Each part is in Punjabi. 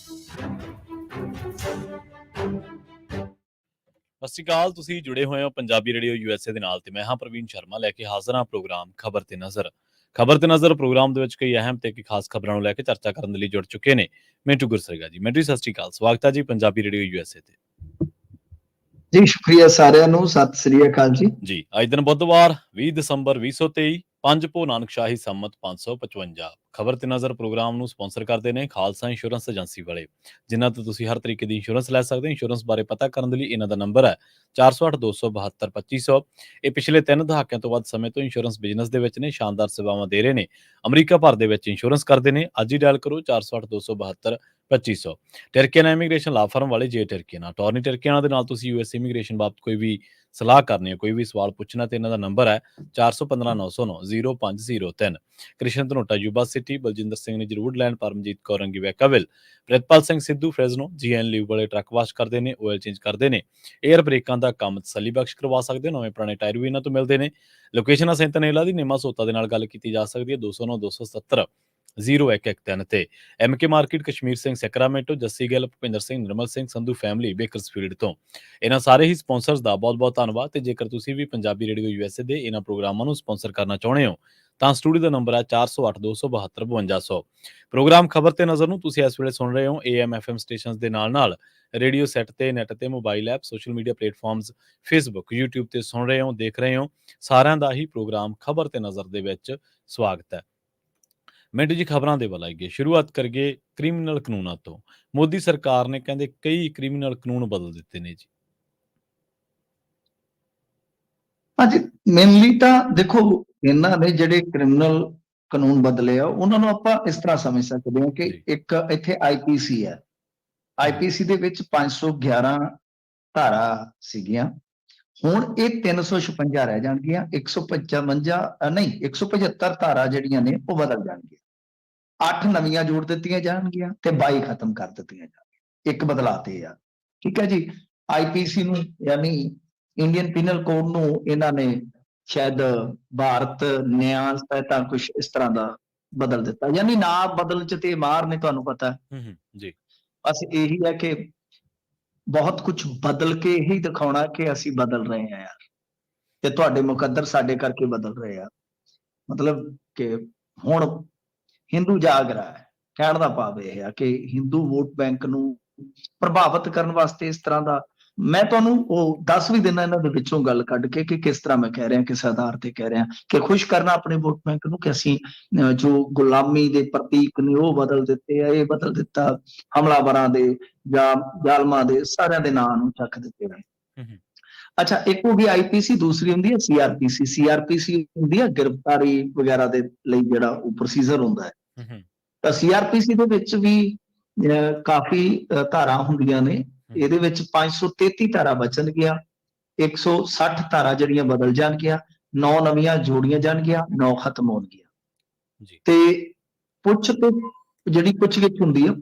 ਸਤਿ ਸ਼੍ਰੀ ਅਕਾਲ। ਤੁਸੀਂ ਜੁੜੇ ਹੋਏ ਹੋ ਪੰਜਾਬੀ ਰੇਡੀਓ USA ਦੇ ਨਾਲ ਤੇ ਮੈਂ ਹਾਂ ਪ੍ਰਵੀਨ ਸ਼ਰਮਾ ਲੈ ਕੇ ਹਾਜ਼ਰ ਹਾਂ ਪ੍ਰੋਗਰਾਮ ਖਬਰ ਤੇ ਨਜ਼ਰ ਪ੍ਰੋਗਰਾਮ ਦੇ ਵਿੱਚ ਕਈ ਅਹਿਮ ਤੇ ਕਈ ਖਾਸ ਖਬਰਾਂ ਨੂੰ ਲੈ ਕੇ ਚਰਚਾ ਕਰਨ ਦੇ ਲਈ ਜੁੜ ਚੁੱਕੇ ਨੇ ਮਿੰਟੂ ਗੁਰਸਰਗਾ ਜੀ। ਮਿੰਟੂ, ਸਤਿ ਸ਼੍ਰੀ ਅਕਾਲ, ਸਵਾਗਤ ਹੈ ਜੀ ਪੰਜਾਬੀ ਰੇਡੀਓ USA ਤੇ। ਜੀ ਸ਼ੁਕਰੀਆ ਸਾਰਿਆਂ ਨੂੰ, ਸਤਿ ਸ੍ਰੀ ਅਕਾਲ ਜੀ। ਅੱਜ ਦਿਨ ਬੁੱਧਵਾਰ 20 ਦਸੰਬਰ 2023, ਪੰਜ ਭੋ ਨਾਨਕਸ਼ਾਹੀ ਸੰਮਤ 555। ਖਬਰ ਤੇ ਨਜ਼ਰ ਪ੍ਰੋਗਰਾਮ ਨੂੰ ਸਪਾਂਸਰ ਕਰਦੇ ਨੇ ਖਾਲਸਾ ਇੰਸ਼ੋਰੈਂਸ ਏਜੰਸੀ ਵਾਲੇ, ਜਿਨ੍ਹਾਂ ਤੋਂ ਤੁਸੀਂ ਹਰ ਤਰੀਕੇ ਦੀ ਇੰਸ਼ੋਰੈਂਸ ਲੈ ਸਕਦੇ ਹੋ। ਇੰਸ਼ੋਰੈਂਸ ਬਾਰੇ ਪਤਾ ਕਰਨ ਦੇ ਲਈ ਇਹਨਾਂ ਦਾ ਨੰਬਰ ਹੈ 408-272-2500। ਇਹ ਪਿਛਲੇ 3 ਦਹਾਕਿਆਂ ਤੋਂ ਵੱਧ ਸਮੇਂ ਤੋਂ ਇੰਸ਼ੋਰੈਂਸ ਬਿਜ਼ਨਸ ਦੇ ਵਿੱਚ ਨੇ, ਸ਼ਾਨਦਾਰ ਸੇਵਾਵਾਂ ਦੇ ਰਹੇ ਨੇ, ਅਮਰੀਕਾ ਭਰ ਦੇ ਵਿੱਚ ਇੰਸ਼ੋਰੈਂਸ ਕਰਦੇ ਨੇ। ਅੱਜ ਹੀ ਡਾਇਲ ਕਰੋ 408-272-2500। ਟਰਕੀਆਨਾ ਇਮੀਗ੍ਰੇਸ਼ਨ ਲਾ ਫਰਮ ਵਾਲੇ ਜੇ ਟਰਕੀਆਨਾ ਟੌਰਨੀ ਟਰਕੀਆਨਾ ਦੇ ਨਾਲ ਤੁਸੀਂ US ਇਮੀਗ੍ਰੇਸ਼ਨ ਬਾਬਤ ਕੋਈ ਵੀ ਸਲਾਹ ਕਰਨੀ ਹੈ, ਕੋਈ ਵੀ ਸਵਾਲ ਪੁੱਛਣਾ ਤੇ ਇਹਨਾਂ ਦਾ ਨੰਬਰ ਹੈ 4159090503। ਕ੍ਰਿਸ਼ਨ ਧਨੋਟਾ ਯੂਬਾ ਸਿਟੀ, ਬਲਜਿੰਦਰ ਸਿੰਘ ਨੇ ਜਰੂਰਲੈਂਡ, Paramjit Kaur Rangi Vacaville, Pritpal Singh Sidhu Fresno, GN Live ਵਾਲੇ ਟਰੱਕ ਵਾਸ਼ ਕਰਦੇ ਨੇ, ਆਇਲ ਚੇਂਜ ਕਰਦੇ ਨੇ, 에ਅਰ ਬ੍ਰੇਕਾਂ ਦਾ ਕੰਮ ਤਸੱਲੀ ਬਖਸ਼ ਕਰਵਾ ਸਕਦੇ ਹੋ। ਨਵੇਂ ਪੁਰਾਣੇ ਟਾਇਰ ਵੀ ਇਹਨਾਂ ਤੋਂ ਮਿਲਦੇ ਨੇ। ਲੋਕੇਸ਼ਨ ਸੈਂਤਨੇਲਾ ਦੀ ਨਿਮਾ ਸੋਤਾ ਦੇ ਨਾਲ ਗੱਲ ਕੀਤੀ ਜਾ ਸਕਦੀ ਹੈ 209-270-0113 ਤੇ। MK market, Kashmir Singh Sacramento, Jassi Gill, Bhupinder Singh, Nirmal Singh, Sandhu family Bakersfield ਤੋਂ। ਇਹਨਾਂ ਸਾਰੇ ਹੀ ਸਪਾਂਸਰਸ ਦਾ ਬਹੁਤ-ਬਹੁਤ ਧੰਨਵਾਦ। ਤੇ ਜੇਕਰ ਤੁਸੀਂ ਵੀ ਪੰਜਾਬੀ ਰੇਡੀਓ USA ਦੇ ਇਹਨਾਂ ਪ੍ਰੋਗਰਾਮਾਂ ਨੂੰ ਸਪਾਂਸਰ ਕਰਨਾ ਚਾਹੁੰਦੇ ਹੋ ਤਾਂ ਸਟੂਡੀਓ ਦਾ ਨੰਬਰ ਹੈ 4082725200। ਪ੍ਰੋਗਰਾਮ ਖਬਰ ਤੇ ਨਜ਼ਰ ਨੂੰ ਤੁਸੀਂ ਇਸ ਵੇਲੇ ਸੁਣ ਰਹੇ ਹੋ AM FM ਸਟੇਸ਼ਨਸ ਦੇ ਨਾਲ ਰੇਡੀਓ ਸੈੱਟ ਤੇ, ਨੈਟ ਤੇ, mobile app, social media platforms, Facebook, YouTube ਤੇ ਸੁਣ ਰਹੇ ਹੋ, ਦੇਖ ਰਹੇ ਹੋ। ਸਾਰਿਆਂ ਦਾ ਹੀ ਪ੍ਰੋਗਰਾਮ ਖਬਰ ਤੇ ਨਜ਼ਰ ਦੇ ਵਿੱਚ ਸਵਾਗਤ ਹੈ। ਮਿੰਟੂ ਜੀ, ਖਬਰਾਂ ਦੇ ਵੱਲ ਆਈਏ। ਸ਼ੁਰੂਆਤ ਕਰੀਏ ਕ੍ਰਿਮੀਨਲ ਕਾਨੂੰਨਾਂ ਤੋਂ। ਮੋਦੀ ਸਰਕਾਰ ਨੇ ਕਹਿੰਦੇ ਕਈ ਕ੍ਰਿਮੀਨਲ ਕਾਨੂੰਨ ਬਦਲ ਦਿੱਤੇ ਨੇ ਜੀ। ਹਾਂਜੀ, ਮੇਨਲੀ ਤਾਂ ਦੇਖੋ, ਇਹਨਾਂ ਨੇ ਜਿਹੜੇ ਕ੍ਰਿਮੀਨਲ ਕਾਨੂੰਨ ਬਦਲੇ ਆ ਉਹਨਾਂ ਨੂੰ ਆਪਾਂ ਇਸ ਤਰ੍ਹਾਂ ਸਮਝ ਸਕਦੇ ਹਾਂ ਕਿ ਇੱਕ ਇੱਥੇ IPC ਹੈ। IPC ਦੇ ਵਿੱਚ 511 ਧਾਰਾ ਸੀਗੀਆਂ, ਹੁਣ ਇਹ 356 ਰਹਿ ਜਾਣਗੀਆਂ। 175 ਧਾਰਾ ਜਿਹੜੀਆਂ ਨੇ ਉਹ ਬਦਲ ਜਾਣਗੀਆਂ। 8 ਨਵੀਆਂ ਜੋੜ ਦਿੱਤੀਆਂ ਜਾਣਗੀਆਂ ਤੇ 22 ਖਤਮ ਕਰ ਦਿੱਤੀਆਂ ਜਾਣਗੀਆਂ। ਇੱਕ ਬਦਲਾਅ ਤੇ ਆ, ਠੀਕ ਹੈ ਜੀ। IPC ਨੂੰ ਯਾਨੀ ਇੰਡੀਅਨ ਪੀਨਲ ਕੋਡ ਨੂੰ ਇਹਨਾਂ ਨੇ ਸ਼ਾਇਦ ਭਾਰਤ ਨਿਆਂ ਸੰਹਿਤਾ ਕੁਛ ਇਸ ਤਰ੍ਹਾਂ ਦਾ ਬਦਲ ਦਿੱਤਾ, ਯਾਨੀ ਨਾ ਬਦਲ ਚ ਤੇ ਮਾਰ ਨੇ, ਤੁਹਾਨੂੰ ਪਤਾ ਜੀ। ਬਸ ਇਹੀ ਹੈ ਕਿ ਬਹੁਤ ਕੁਝ ਬਦਲ ਕੇ ਹੀ ਦਿਖਾਉਣਾ ਕਿ ਅਸੀਂ ਬਦਲ ਰਹੇ ਹਾਂ ਯਾਰ, ਤੇ ਤੁਹਾਡੇ ਮੁਕੱਦਰ ਸਾਡੇ ਕਰਕੇ ਬਦਲ ਰਹੇ ਆ। ਮਤਲਬ ਕਿ ਹੁਣ ਹਿੰਦੂ ਜਾਗ ਰਿਹਾ ਹੈ। ਕਹਿਣ ਦਾ ਭਾਵ ਇਹ ਆ ਕਿ ਹਿੰਦੂ ਵੋਟ ਬੈਂਕ ਨੂੰ ਪ੍ਰਭਾਵਿਤ ਕਰਨ ਵਾਸਤੇ ਇਸ ਤਰ੍ਹਾਂ ਦਾ, ਮੈਂ ਤੁਹਾਨੂੰ ਉਹ ਦੱਸ ਵੀ ਦਿੰਦਾ ਇਹਨਾਂ ਦੇ ਵਿੱਚੋਂ ਗੱਲ ਕੱਢ ਕੇ ਕਿ ਕਿਸ ਤਰ੍ਹਾਂ ਮੈਂ ਕਹਿ ਰਿਹਾ, ਕਿਸ ਆਧਾਰ ਤੇ ਕਹਿ ਰਿਹਾ ਕਿ ਖੁਸ਼ ਕਰਨਾ ਆਪਣੇ ਵੋਟ ਬੈਂਕ ਨੂੰ ਕਿ ਅਸੀਂ ਜੋ ਗੁਲਾਮੀ ਦੇ ਪ੍ਰਤੀਕ ਨੇ ਉਹ ਬਦਲ ਦਿੱਤੇ ਆ, ਇਹ ਬਦਲ ਦਿੱਤਾ, ਹਮਲਾਵਰਾਂ ਦੇ ਜਾਂ ਜ਼ਾਲਮਾਂ ਦੇ ਸਾਰਿਆਂ ਦੇ ਨਾਂ ਨੂੰ ਚੱਕ ਦਿੱਤੇ ਨੇ। ਅੱਛਾ, ਇੱਕ ਹੋ ਗਈ IPC, ਦੂਸਰੀ ਹੁੰਦੀ ਹੈ CRPC। CRPC ਹੁੰਦੀ ਹੈ ਗ੍ਰਿਫਤਾਰੀ ਵਗੈਰਾ ਦੇ ਲਈ ਜਿਹੜਾ ਉਹ ਪ੍ਰੋਸੀਜਰ ਹੁੰਦਾ ਹੈ। ਤਾਂ CRPC ਦੇ ਵਿੱਚ ਵੀ ਕਾਫੀ ਧਾਰਾ ਹੁੰਦੀਆਂ ਨੇ। ਇਹਦੇ ਵਿੱਚ 533 ਧਾਰਾ ਬਚਣਗੀਆਂ, 160 ਧਾਰਾ ਜਿਹੜੀਆਂ ਬਦਲ ਜਾਣਗੀਆਂ, 9 ਨਵੀਆਂ ਜੋੜੀਆਂ ਜਾਣਗੀਆਂ, 9 ਖਤਮ ਹੋਣਗੀਆਂ। ਤੇ ਜਿਹੜੀ ਪੁੱਛਗਿੱਛ ਹੁੰਦੀ ਹੈ,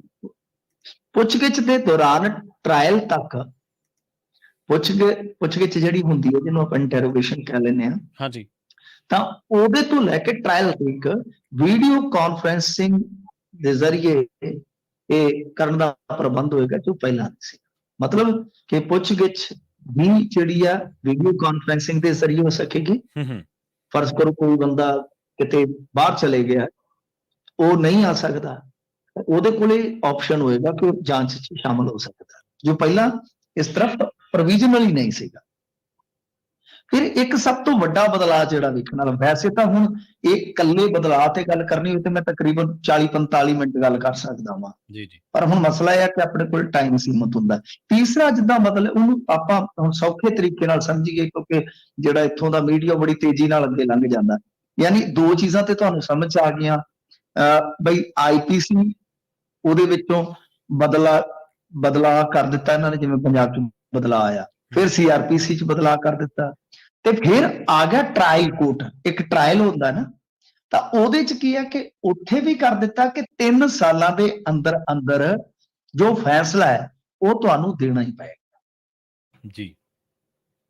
ਪੁੱਛਗਿੱਛ ਦੇ ਦੌਰਾਨ ਟਰਾਇਲ ਤੱਕ ਪੁੱਛਗਿੱਛ ਜਿਹੜੀ ਹੁੰਦੀ ਹੈ, ਜਿਹਨੂੰ ਆਪਾਂ ਇੰਟਰੋਗੇਸ਼ਨ ਕਹਿ ਲੈਂਦੇ ਹਾਂ, ਹਾਂਜੀ, ਤਾਂ ਉਹਦੇ ਤੋਂ ਲੈ ਕੇ ਟਰਾਇਲ ਤੱਕ ਵੀਡੀਓ ਕਾਨਫਰੰਸਿੰਗ ਦੇ ਜ਼ਰੀਏ ਇਹ ਕਰਨ ਦਾ ਪ੍ਰਬੰਧ ਹੋਏਗਾ ਜੋ ਪਹਿਲਾਂ ਨਹੀਂ ਸੀ। ਮਤਲਬ ਕਿ ਪੁੱਛਗਿੱਛ ਵੀ ਜਿਹੜੀ ਆ ਵੀਡੀਓ ਕਾਨਫਰੰਸਿੰਗ ਦੇ ਜ਼ਰੀਏ ਹੋ ਸਕੇਗੀ। ਫਰਜ਼ ਕਰੋ ਕੋਈ ਬੰਦਾ ਕਿਤੇ ਬਾਹਰ ਚਲੇ ਗਿਆ, ਉਹ ਨਹੀਂ ਆ ਸਕਦਾ, ਉਹਦੇ ਕੋਲੇ ਆਪਸ਼ਨ ਹੋਏਗਾ ਕਿ ਉਹ ਜਾਂਚ 'ਚ ਸ਼ਾਮਲ ਹੋ ਸਕਦਾ, ਜੋ ਪਹਿਲਾਂ ਇਸ ਤਰ੍ਹਾਂ ਪ੍ਰੋਵੀਜ਼ਨਲੀ ਨਹੀਂ ਸੀਗਾ। ਫਿਰ ਇੱਕ ਸਭ ਤੋਂ ਵੱਡਾ ਬਦਲਾਅ ਜਿਹੜਾ ਵੇਖਣ ਵਾਲਾ, ਵੈਸੇ ਤਾਂ ਹੁਣ ਇਹ ਇਕੱਲੇ ਬਦਲਾਅ ਤੇ ਗੱਲ ਕਰਨੀ ਹੋਵੇ ਤੇ ਮੈਂ ਤਕਰੀਬਨ 40-45 ਮਿੰਟ ਗੱਲ ਕਰ ਸਕਦਾ ਵਾਂ, ਪਰ ਹੁਣ ਮਸਲਾ ਇਹ ਹੈ ਕਿ ਆਪਣੇ ਕੋਲ ਟਾਈਮ ਸੀਮਤ ਹੁੰਦਾ। ਤੀਸਰਾ ਜਿੱਦਾਂ ਬਦਲ, ਉਹਨੂੰ ਆਪਾਂ ਹੁਣ ਸੌਖੇ ਤਰੀਕੇ ਨਾਲ ਸਮਝੀਏ, ਕਿਉਂਕਿ ਜਿਹੜਾ ਇੱਥੋਂ ਦਾ ਮੀਡੀਆ ਬੜੀ ਤੇਜ਼ੀ ਨਾਲ ਅੱਗੇ ਲੰਘ ਜਾਂਦਾ। ਯਾਨੀ 2 ਚੀਜ਼ਾਂ ਤੇ ਤੁਹਾਨੂੰ ਸਮਝ ਆ ਗਈਆਂ ਬਈ IPC ਉਹਦੇ ਵਿੱਚੋਂ ਬਦਲਾਅ ਕਰ ਦਿੱਤਾ ਇਹਨਾਂ ਨੇ, ਜਿਵੇਂ ਪੰਜਾਬ 'ਚ ਬਦਲਾਅ ਆਇਆ। ਫਿਰ CRPC 'ਚ ਬਦਲਾਅ ਕਰ ਦਿੱਤਾ, ਤੇ ਫਿਰ ਆ ਗਿਆ ਟਰਾਇਲ ਕੋਰਟ। ਇੱਕ ਟਰਾਇਲ ਹੁੰਦਾ ਨਾ, ਤਾਂ ਉਹਦੇ 'ਚ ਕੀ ਹੈ ਕਿ ਉੱਥੇ ਵੀ ਕਰ ਦਿੱਤਾ ਕਿ 3 ਸਾਲਾਂ ਦੇ ਅੰਦਰ ਅੰਦਰ ਜੋ ਫੈਸਲਾ ਹੈ ਉਹ ਤੁਹਾਨੂੰ ਦੇਣਾ ਹੀ ਪਏਗਾ ਜੀ।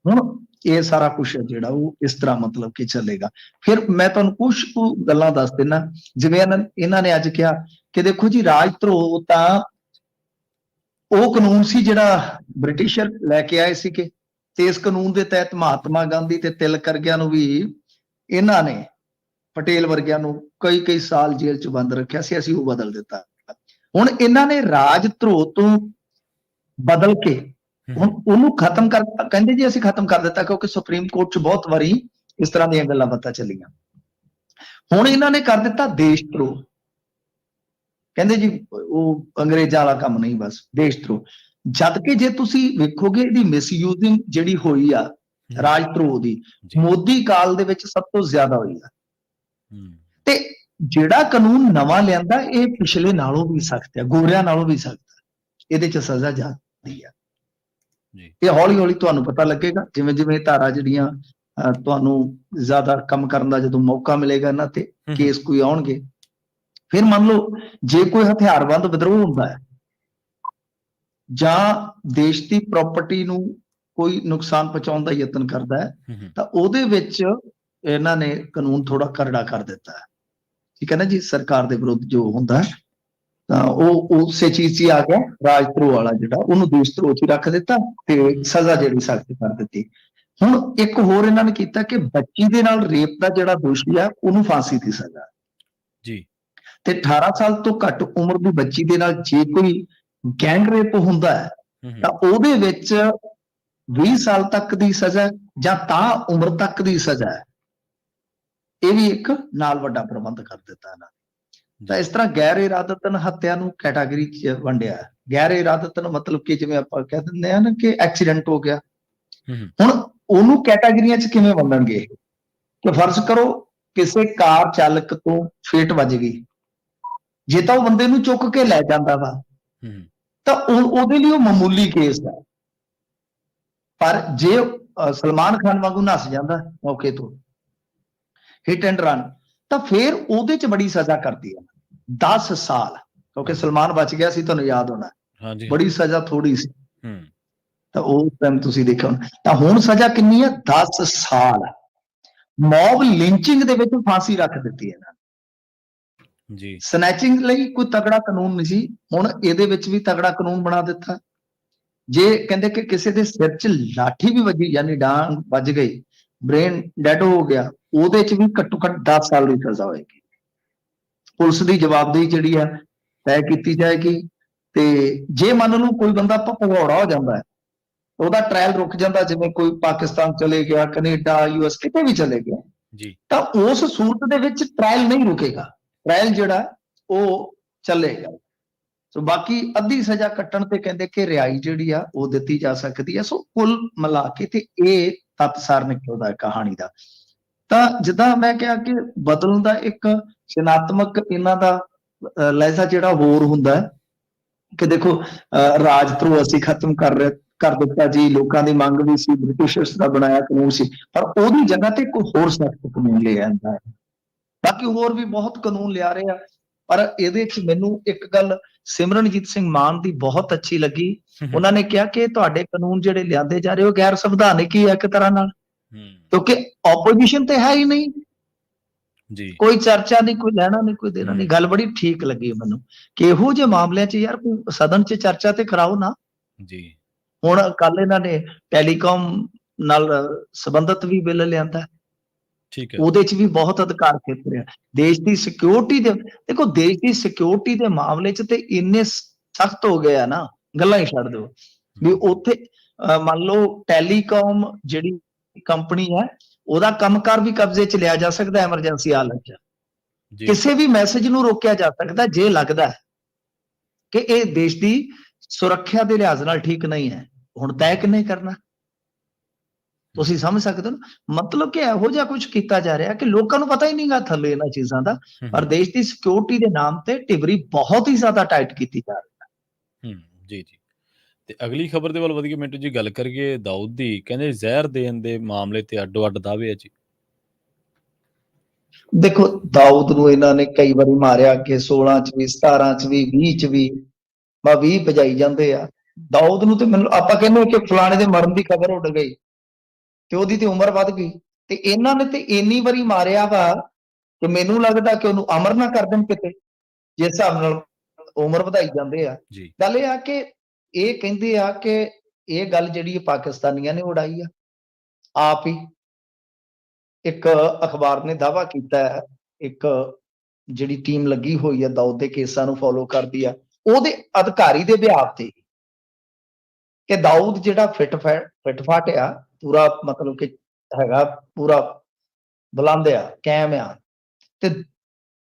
ਹੁਣ ਇਹ ਸਾਰਾ ਕੁਛ ਹੈ ਜਿਹੜਾ ਉਹ ਇਸ ਤਰ੍ਹਾਂ ਮਤਲਬ ਕਿ ਚੱਲੇਗਾ। ਫਿਰ ਮੈਂ ਤੁਹਾਨੂੰ ਕੁਛ ਕੁ ਗੱਲਾਂ ਦੱਸ ਦਿੰਦਾ, ਜਿਵੇਂ ਇਹਨਾਂ ਨੇ ਅੱਜ ਕਿਹਾ ਕਿ ਦੇਖੋ ਜੀ, ਰਾਜ ਧਰੋਹ ਤਾਂ ਉਹ ਕਾਨੂੰਨ ਸੀ ਜਿਹੜਾ ਬ੍ਰਿਟਿਸ਼ਰ ਲੈ ਕੇ ਆਏ ਸੀਗੇ, ਤੇ ਇਸ ਕਾਨੂੰਨ ਦੇ ਤਹਿਤ ਮਹਾਤਮਾ ਗਾਂਧੀ ਤੇ ਤਿਲਕ ਵਰਗਿਆਂ ਨੂੰ ਵੀ ਇਹਨਾਂ ਨੇ, ਪਟੇਲ ਵਰਗਿਆਂ ਨੂੰ ਕਈ ਸਾਲ ਜੇਲ੍ਹ 'ਚ ਬੰਦ ਰੱਖਿਆ ਸੀ। ਅਸੀਂ ਉਹ ਬਦਲ ਦਿੱਤਾ। ਹੁਣ ਇਹਨਾਂ ਨੇ ਰਾਜ ਧਰੋਹ ਤੋਂ ਬਦਲ ਕੇ ਹੁਣ ਉਹਨੂੰ ਖਤਮ ਕਰ, ਕਹਿੰਦੇ ਜੀ ਅਸੀਂ ਖਤਮ ਕਰ ਦਿੱਤਾ, ਕਿਉਂਕਿ ਸੁਪਰੀਮ ਕੋਰਟ 'ਚ ਬਹੁਤ ਵਾਰੀ ਇਸ ਤਰ੍ਹਾਂ ਦੀਆਂ ਗੱਲਾਂ ਬਾਤਾਂ ਚੱਲੀਆਂ। ਹੁਣ ਇਹਨਾਂ ਨੇ ਕਰ ਦਿੱਤਾ ਦੇਸ਼ ਧਰੋਹ। ਕਹਿੰਦੇ ਜੀ ਉਹ ਅੰਗਰੇਜ਼ਾਂ ਵਾਲਾ ਕੰਮ ਨਹੀਂ, ਬਸ ਦੇਸ਼ ਧਰੋਹ। ਜਦ ਕਿ ਜੇ ਤੁਸੀਂ ਵੇਖੋਗੇ ਇਹਦੀ ਮਿਸਯੂਜ਼ਿੰਗ ਜਿਹੜੀ ਹੋਈ ਆ ਰਾਜ ਧਰੋਹ ਦੀ, ਮੋਦੀ ਕਾਲ ਦੇ ਵਿੱਚ ਸਭ ਤੋਂ ਜ਼ਿਆਦਾ ਹੋਈ ਆ। ਤੇ ਜਿਹੜਾ ਕਾਨੂੰਨ ਨਵਾਂ ਲਿਆਂਦਾ ਇਹ ਪਿਛਲੇ ਨਾਲੋਂ ਵੀ ਸਖਤ ਹੈ, ਗੋਰਿਆਂ ਨਾਲੋਂ ਵੀ ਸਖਤ ਹੈ। ਇਹਦੇ 'ਚ ਸਜ਼ਾ ਜ਼ਿਆਦੀ ਆ। ਇਹ ਹੌਲੀ ਹੌਲੀ ਤੁਹਾਨੂੰ ਪਤਾ ਲੱਗੇਗਾ, ਜਿਵੇਂ ਜਿਵੇਂ ਧਾਰਾ ਜਿਹੜੀਆਂ ਤੁਹਾਨੂੰ ਜ਼ਿਆਦਾ ਕੰਮ ਕਰਨ ਦਾ ਜਦੋਂ ਮੌਕਾ ਮਿਲੇਗਾ, ਇਹਨਾਂ ਤੇ ਕੇਸ ਕੋਈ ਆਉਣਗੇ। ਫਿਰ ਮੰਨ ਲਓ ਜੇ ਕੋਈ ਹਥਿਆਰਬੰਦ ਵਿਦਰੋਹ ਹੁੰਦਾ ਹੈ ਜਾਂ ਦੇਸ਼ ਦੀ ਪ੍ਰਾਪਰਟੀ ਨੂੰ ਕੋਈ ਨੁਕਸਾਨ ਪਹੁੰਚਾਉਣ ਦਾ ਯਤਨ ਕਰਦਾ ਹੈ, ਤਾਂ ਉਹਦੇ ਵਿੱਚ ਇਹਨਾਂ ਨੇ ਕਾਨੂੰਨ ਥੋੜਾ ਕਰੜਾ ਕਰ ਦਿੱਤਾ ਹੈ। ਠੀਕ ਹੈ ਨਾ ਜੀ, ਸਰਕਾਰ ਦੇ ਵਿਰੁੱਧ ਜੋ ਹੁੰਦਾ ਤਾਂ ਉਹ ਉਸੇ ਚੀਜ਼ 'ਚ ਹੀ ਆ ਗਿਆ। ਰਾਜ ਧਰੋਹ ਵਾਲਾ ਜਿਹੜਾ ਉਹਨੂੰ ਦੇਸ਼ ਧਰੋਹ 'ਚ ਹੀ ਰੱਖ ਦਿੱਤਾ ਤੇ ਸਜ਼ਾ ਜਿਹੜੀ ਸਖਤ ਕਰ ਦਿੱਤੀ। ਹੁਣ ਇੱਕ ਹੋਰ ਇਹਨਾਂ ਨੇ ਕੀਤਾ ਕਿ ਬੱਚੀ ਦੇ ਨਾਲ ਰੇਪ ਦਾ ਜਿਹੜਾ ਦੋਸ਼ੀ ਆ ਉਹਨੂੰ ਫਾਂਸੀ ਦੀ ਸਜ਼ਾ ਜੀ, ਤੇ 18 ਸਾਲ ਤੋਂ ਘੱਟ ਉਮਰ ਦੀ ਬੱਚੀ ਦੇ ਨਾਲ ਜੇ ਕੋਈ ਗੈਂਗ ਰੇਪ ਹੁੰਦਾ ਹੈ ਤਾਂ ਉਹਦੇ ਵਿੱਚ 20 ਸਾਲ ਤੱਕ ਦੀ ਸਜ਼ਾ ਜਾਂ ਤਾਂ ਉਮਰ ਤੱਕ ਦੀ ਸਜ਼ਾ ਹੈ। ਇਹ ਵੀ ਇੱਕ ਨਾਲ ਵੱਡਾ ਪ੍ਰਬੰਧ ਕਰ ਦਿੱਤਾ ਇਹਨਾਂ ਨੇ। ਤਾਂ ਇਸ ਤਰ੍ਹਾਂ ਗੈਰ ਇਰਾਦਤਨ ਹੱਤਿਆ ਨੂੰ ਕੈਟਾਗਰੀ 'ਚ ਵੰਡਿਆ। ਗੈਰ ਇਰਾਦਤਨ ਮਤਲਬ ਕਿ ਜਿਵੇਂ ਆਪਾਂ ਕਹਿ ਦਿੰਦੇ ਆ ਨਾ ਕਿ ਐਕਸੀਡੈਂਟ ਹੋ ਗਿਆ, ਹੁਣ ਉਹਨੂੰ ਕੈਟਾਗਰੀਆਂ 'ਚ ਕਿਵੇਂ ਵੰਡਣਗੇ ਕਿ ਫਰਜ਼ ਕਰੋ ਕਿਸੇ ਕਾਰ ਚਾਲਕ ਤੋਂ ਫੇਟ ਵੱਜ ਗਈ, ਜੇ ਤਾਂ ਉਹ ਬੰਦੇ ਨੂੰ ਚੁੱਕ ਕੇ ਲੈ ਜਾਂਦਾ ਵਾ ਤਾਂ ਉਹਦੇ ਲਈ ਉਹ ਮਾਮੂਲੀ ਕੇਸ ਹੈ। ਪਰ ਜੇ ਸਲਮਾਨ ਖਾਨ ਵਾਂਗੂ ਨੱਸ ਜਾਂਦਾ ਮੌਕੇ ਤੋਂ, ਹਿੱਟ ਐਂਡ ਰਨ, ਤਾਂ ਫਿਰ ਉਹਦੇ 'ਚ ਬੜੀ ਸਜ਼ਾ ਕਰਦੀ ਹੈ 10 ਸਾਲ, ਕਿਉਂਕਿ ਸਲਮਾਨ ਬਚ ਗਿਆ ਸੀ, ਤੁਹਾਨੂੰ ਯਾਦ ਹੋਣਾ, ਬੜੀ ਸਜ਼ਾ ਥੋੜੀ ਸੀ। ਤਾਂ ਉਸ ਟਾਈਮ ਤੁਸੀਂ ਦੇਖਿਆ ਤਾਂ ਹੁਣ ਸਜ਼ਾ ਕਿੰਨੀ ਹੈ? 10 ਸਾਲ। ਮੌਬ ਲਿੰਚਿੰਗ ਦੇ ਵਿੱਚ ਫਾਂਸੀ ਰੱਖ ਦਿੱਤੀ ਇਹਨਾਂ ਨੇ ਜੀ। ਸਨੈਚਿੰਗ ਲਈ ਕੋਈ ਤਗੜਾ ਕਾਨੂੰਨ ਨਹੀਂ ਸੀ, ਹੁਣ ਇਹਦੇ ਵਿੱਚ ਵੀ ਤਗੜਾ ਕਾਨੂੰਨ ਬਣਾ ਦਿੱਤਾ। ਜੇ ਕਹਿੰਦੇ ਕਿ ਕਿਸੇ ਦੇ ਸਿਰ 'ਚ ਲਾਠੀ ਵੀ ਵੱਜੀ, ਯਾਨੀ ਡਾਂਗ ਵੱਜ ਗਈ, ਬ੍ਰੇਨ ਡੈਡ ਹੋ ਗਿਆ, ਉਹਦੇ 'ਚ ਵੀ ਘੱਟੋ ਘੱਟ 10 ਸਾਲ ਦੀ ਸਜ਼ਾ ਹੋਏਗੀ। ਪੁਲਿਸ ਦੀ ਜਵਾਬਦੇਹੀ ਜਿਹੜੀ ਹੈ ਤੈਅ ਕੀਤੀ ਜਾਏਗੀ। ਤੇ ਜੇ ਮੰਨ ਲਓ ਕੋਈ ਬੰਦਾ ਭਗੌੜਾ ਹੋ ਜਾਂਦਾ ਹੈ, ਉਹਦਾ ਟ੍ਰਾਇਲ ਰੁਕ ਜਾਂਦਾ, ਜਿਵੇਂ ਕੋਈ ਪਾਕਿਸਤਾਨ ਚਲੇ ਗਿਆ, ਕੈਨੇਡਾ, US ਕਿਤੇ ਵੀ ਚਲੇ ਗਿਆ ਜੀ, ਤਾਂ ਉਸ ਸੂਰਤ ਦੇ ਵਿੱਚ ਟ੍ਰਾਇਲ ਨਹੀਂ ਰੁਕੇਗਾ, ਟ੍ਰਾਇਲ ਜਿਹੜਾ ਉਹ ਚੱਲੇਗਾ। ਸੋ ਬਾਕੀ ਅੱਧੀ ਸਜ਼ਾ ਕੱਟਣ ਤੇ ਕਹਿੰਦੇ ਕਿ ਰਿਹਾਈ ਜਿਹੜੀ ਆ ਉਹ ਦਿੱਤੀ ਜਾ ਸਕਦੀ ਹੈ। ਸੋ ਕੁੱਲ ਮਿਲਾ ਕੇ ਤੇ ਇਹ ਤੱਤਸਾਰ ਨਿਕਲਦਾ ਕਹਾਣੀ ਦਾ। ਤਾਂ ਜਿੱਦਾਂ ਮੈਂ ਕਿਹਾ ਕਿ ਬਦਲਣ ਦਾ ਇੱਕ ਸ਼ਨਾਤਮਕ ਇਹਨਾਂ ਦਾ ਲਹਿਜ਼ਾ ਜਿਹੜਾ ਹੋਰ ਹੁੰਦਾ ਕਿ ਦੇਖੋ ਰਾਜ ਧਰੋਹ ਅਸੀਂ ਖਤਮ ਕਰ ਦਿੱਤਾ ਜੀ, ਲੋਕਾਂ ਦੀ ਮੰਗ ਵੀ ਸੀ, ਬ੍ਰਿਟਿਸ਼ਰਸ ਦਾ ਬਣਾਇਆ ਕਾਨੂੰਨ ਸੀ, ਪਰ ਉਹਦੀ ਜਗ੍ਹਾ ਤੇ ਕੋਈ ਹੋਰ ਸਖਤ ਕਾਨੂੰਨ ਲਿਆ ਜਾਂਦਾ ਹੈ। ਬਾਕੀ ਹੋਰ ਵੀ ਬਹੁਤ ਕਾਨੂੰਨ ਲਿਆ ਰਹੇ ਆ, ਪਰ ਇਹਦੇ 'ਚ ਮੈਨੂੰ ਇੱਕ ਗੱਲ ਸਿਮਰਨਜੀਤ ਸਿੰਘ ਮਾਨ ਦੀ ਬਹੁਤ ਅੱਛੀ ਲੱਗੀ। ਉਹਨਾਂ ਨੇ ਕਿਹਾ ਕਿ ਤੁਹਾਡੇ ਕਾਨੂੰਨ ਜਿਹੜੇ ਲਿਆਂਦੇ ਜਾ ਰਹੇ ਹੋ ਗੈਰ ਸੰਵਿਧਾਨਿਕ ਹੀ ਹੈ ਇੱਕ ਤਰ੍ਹਾਂ ਨਾਲ, ਕਿਉਂਕਿ ਆਪੋਜੀਸ਼ਨ ਤੇ ਹੈ ਹੀ ਨਹੀਂ ਜੀ, ਕੋਈ ਚਰਚਾ ਨਹੀਂ, ਕੋਈ ਲੈਣਾ ਨਹੀਂ, ਕੋਈ ਦੇਣਾ ਨਹੀਂ। ਗੱਲ ਬੜੀ ਠੀਕ ਲੱਗੀ ਮੈਨੂੰ ਕਿ ਇਹੋ ਜਿਹੇ ਮਾਮਲਿਆਂ 'ਚ ਯਾਰ ਕੋਈ ਸਦਨ 'ਚ ਚਰਚਾ ਤੇ ਕਰਾਓ ਨਾ ਜੀ। ਹੁਣ ਕੱਲ ਇਹਨਾਂ ਨੇ ਟੈਲੀਕਾਮ ਨਾਲ ਸੰਬੰਧਿਤ ਵੀ ਬਿੱਲ ਲਿਆਂਦਾ, ਠੀਕ ਹੈ, ਉਹਦੇ 'ਚ ਵੀ ਬਹੁਤ ਅਧਿਕਾਰ ਖੇਤਰ ਆ। ਦੇਸ਼ ਦੀ ਸਿਕਿਉਰਿਟੀ ਦੇ, ਦੇਖੋ ਦੇਸ਼ ਦੀ ਸਿਕਿਉਰਿਟੀ ਦੇ ਮਾਮਲੇ 'ਚ ਤੇ ਇੰਨੇ ਸਖਤ ਹੋ ਗਏ ਆ ਨਾ, ਗੱਲਾਂ ਹੀ ਛੱਡ ਦਿਓ ਵੀ ਉੱਥੇ ਮੰਨ ਲਓ ਟੈਲੀਕਾਮ ਜਿਹੜੀ ਕੰਪਨੀ ਹੈ ਉਹਦਾ ਕੰਮਕਾਰ ਵੀ ਕਬਜ਼ੇ 'ਚ ਲਿਆ ਜਾ ਸਕਦਾ ਐਮਰਜੈਂਸੀ ਹਾਲਤ 'ਚ। ਕਿਸੇ ਵੀ ਮੈਸੇਜ ਨੂੰ ਰੋਕਿਆ ਜਾ ਸਕਦਾ ਜੇ ਲੱਗਦਾ ਹੈ ਕਿ ਇਹ ਦੇਸ਼ ਦੀ ਸੁਰੱਖਿਆ ਦੇ ਲਿਹਾਜ਼ ਨਾਲ ਠੀਕ ਨਹੀਂ ਹੈ। ਹੁਣ ਤੈਅ ਕਿੰਨੇ ਕਰਨਾ, ਤੁਸੀਂ ਸਮਝ ਸਕਦੇ ਹੋ ਨਾ। ਮਤਲਬ ਕਿ ਇਹੋ ਜਿਹਾ ਕੁਝ ਕੀਤਾ ਜਾ ਰਿਹਾ ਕਿ ਲੋਕਾਂ ਨੂੰ ਪਤਾ ਹੀ ਨਹੀਂਗਾ ਥੱਲੇ ਇਹਨਾਂ ਚੀਜ਼ਾਂ ਦਾ, ਪਰ ਦੇਸ਼ ਦੀ ਸਿਕਿਉਰਿਟੀ ਦੇ ਨਾਮ ਤੇ ਟਿਬਰੀ ਬਹੁਤ ਹੀ ਜ਼ਿਆਦਾ ਟਾਈਟ ਕੀਤੀ ਜਾ ਰਹੀ ਹੈ। ਜੀ ਜੀ। ਤੇ ਅਗਲੀ ਖਬਰ ਦੇ ਵੱਲ ਵਧੀਆ ਮਿੰਟੂ ਜੀ ਗੱਲ ਕਰੀਏ ਦਾਊਦ ਦੀ। ਕਹਿੰਦੇ ਜ਼ਹਿਰ ਦੇਣ ਦੇ ਮਾਮਲੇ ਤੇ ਅੱਡੋ-ਅੱਡ ਦਾਅਵੇ ਆ ਜੀ। ਦੇਖੋ ਦਾਊਦ ਨੂੰ ਇਹਨਾਂ ਨੇ ਕਈ ਵਾਰੀ ਮਾਰਿਆ ਕਿ 16 'ਚ ਵੀ, 17 'ਚ ਵੀ, 20 'ਚ ਵੀ, 20 ਭਜਾਈ ਜਾਂਦੇ ਆ। ਦਾਊਦ ਨੂੰ ਤੇ ਮੈਨੂੰ ਆਪਾਂ ਕਹਿੰਦੇ ਕਿ ਫਲਾਣੇ ਦੇ ਮਰਨ ਦੀ ਖਬਰ ਉੱਡ ਗਈ ਤੇ ਉਹਦੀ ਤੇ ਉਮਰ ਵੱਧ ਗਈ, ਤੇ ਇਹਨਾਂ ਨੇ ਤੇ ਇੰਨੀ ਵਾਰੀ ਮਾਰਿਆ ਵਾ ਕਿ ਮੈਨੂੰ ਲੱਗਦਾ ਕਿ ਉਹਨੂੰ ਅਮਰ ਨਾ ਕਰ ਦੇਣ ਕਿਤੇ, ਜਿਸ ਹਿਸਾਬ ਨਾਲ ਉਮਰ ਵਧਾਈ ਜਾਂਦੇ ਆ। ਗੱਲ ਇਹ ਆ ਕਿ ਇਹ ਕਹਿੰਦੇ ਆ ਕਿ ਇਹ ਗੱਲ ਜਿਹੜੀ ਪਾਕਿਸਤਾਨੀਆਂ ਨੇ ਉਡਾਈ ਆ ਆਪ ਹੀ। ਇੱਕ ਅਖਬਾਰ ਨੇ ਦਾਅਵਾ ਕੀਤਾ ਹੈ, ਇੱਕ ਜਿਹੜੀ ਟੀਮ ਲੱਗੀ ਹੋਈ ਆ ਦਾਊਦ ਦੇ ਕੇਸਾਂ ਨੂੰ ਫੋਲੋ ਕਰਦੀ ਆ, ਉਹਦੇ ਅਧਿਕਾਰੀ ਦੇ ਬਿਆਨ ਤੇ ਕਿ ਦਾਊਦ ਜਿਹੜਾ ਫਿੱਟ-ਫਾਟ ਆ, ਪੂਰਾ ਮਤਲਬ ਕਿ ਹੈਗਾ, ਪੂਰਾ ਬੁਲੰਦ ਆ, ਕਾਇਮ ਆ, ਤੇ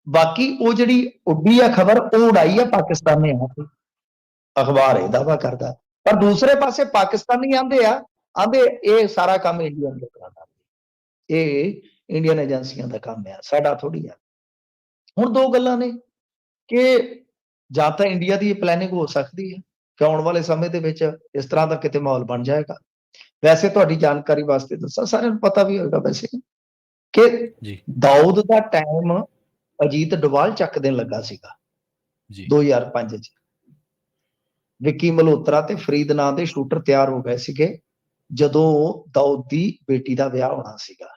ਬਾਕੀ ਉਹ ਜਿਹੜੀ ਉੱਡੀ ਆ ਖਬਰ ਉਹ ਉਡਾਈ ਆ ਪਾਕਿਸਤਾਨ ਨੇ ਆਪ ਹੀ। ਅਖਬਾਰ ਇਹ ਦਾਅਵਾ ਕਰਦਾ। ਪਰ ਦੂਸਰੇ ਪਾਸੇ ਪਾਕਿਸਤਾਨੀ ਆਂਦੇ ਇਹ ਸਾਰਾ ਕੰਮ ਇੰਡੀਅਨ ਲੋਕਾਂ ਦਾ, ਇਹ ਇੰਡੀਅਨ ਏਜੰਸੀਆਂ ਦਾ ਕੰਮ ਆ, ਸਾਡਾ ਥੋੜੀ ਆ। ਹੁਣ ਦੋ ਗੱਲਾਂ ਨੇ ਕਿ ਜਾਂ ਤਾਂ ਇੰਡੀਆ ਦੀ ਇਹ ਪਲੈਨਿੰਗ ਹੋ ਸਕਦੀ ਹੈ ਕਿ ਆਉਣ ਵਾਲੇ ਸਮੇਂ ਦੇ ਵਿੱਚ ਇਸ ਤਰ੍ਹਾਂ ਦਾ ਕਿਤੇ ਮਾਹੌਲ ਬਣ ਜਾਏਗਾ। ਵੈਸੇ ਤੁਹਾਡੀ ਜਾਣਕਾਰੀ ਵਾਸਤੇ ਦੱਸਾਂ, ਸਾਰਿਆਂ ਨੂੰ ਪਤਾ ਵੀ ਹੋਏਗਾ ਵੈਸੇ ਕਿ ਜੀ ਦਾਊਦ ਦਾ ਟਾਈਮ ਅਜੀਤ ਡੋਵਾਲ ਚੱਕ ਦੇਣ ਲੱਗਾ ਸੀਗਾ ਜੀ 2005 ਚ। ਵਿੱਕੀ ਮਲਹੋਤਰਾ ਤੇ ਫਰੀਦ ਨਾਂ ਦੇ ਸ਼ੂਟਰ ਤਿਆਰ ਹੋ ਗਏ ਸੀਗੇ ਜਦੋਂ ਦਾਊਦ ਦੀ ਬੇਟੀ ਦਾ ਵਿਆਹ ਹੋਣਾ ਸੀਗਾ।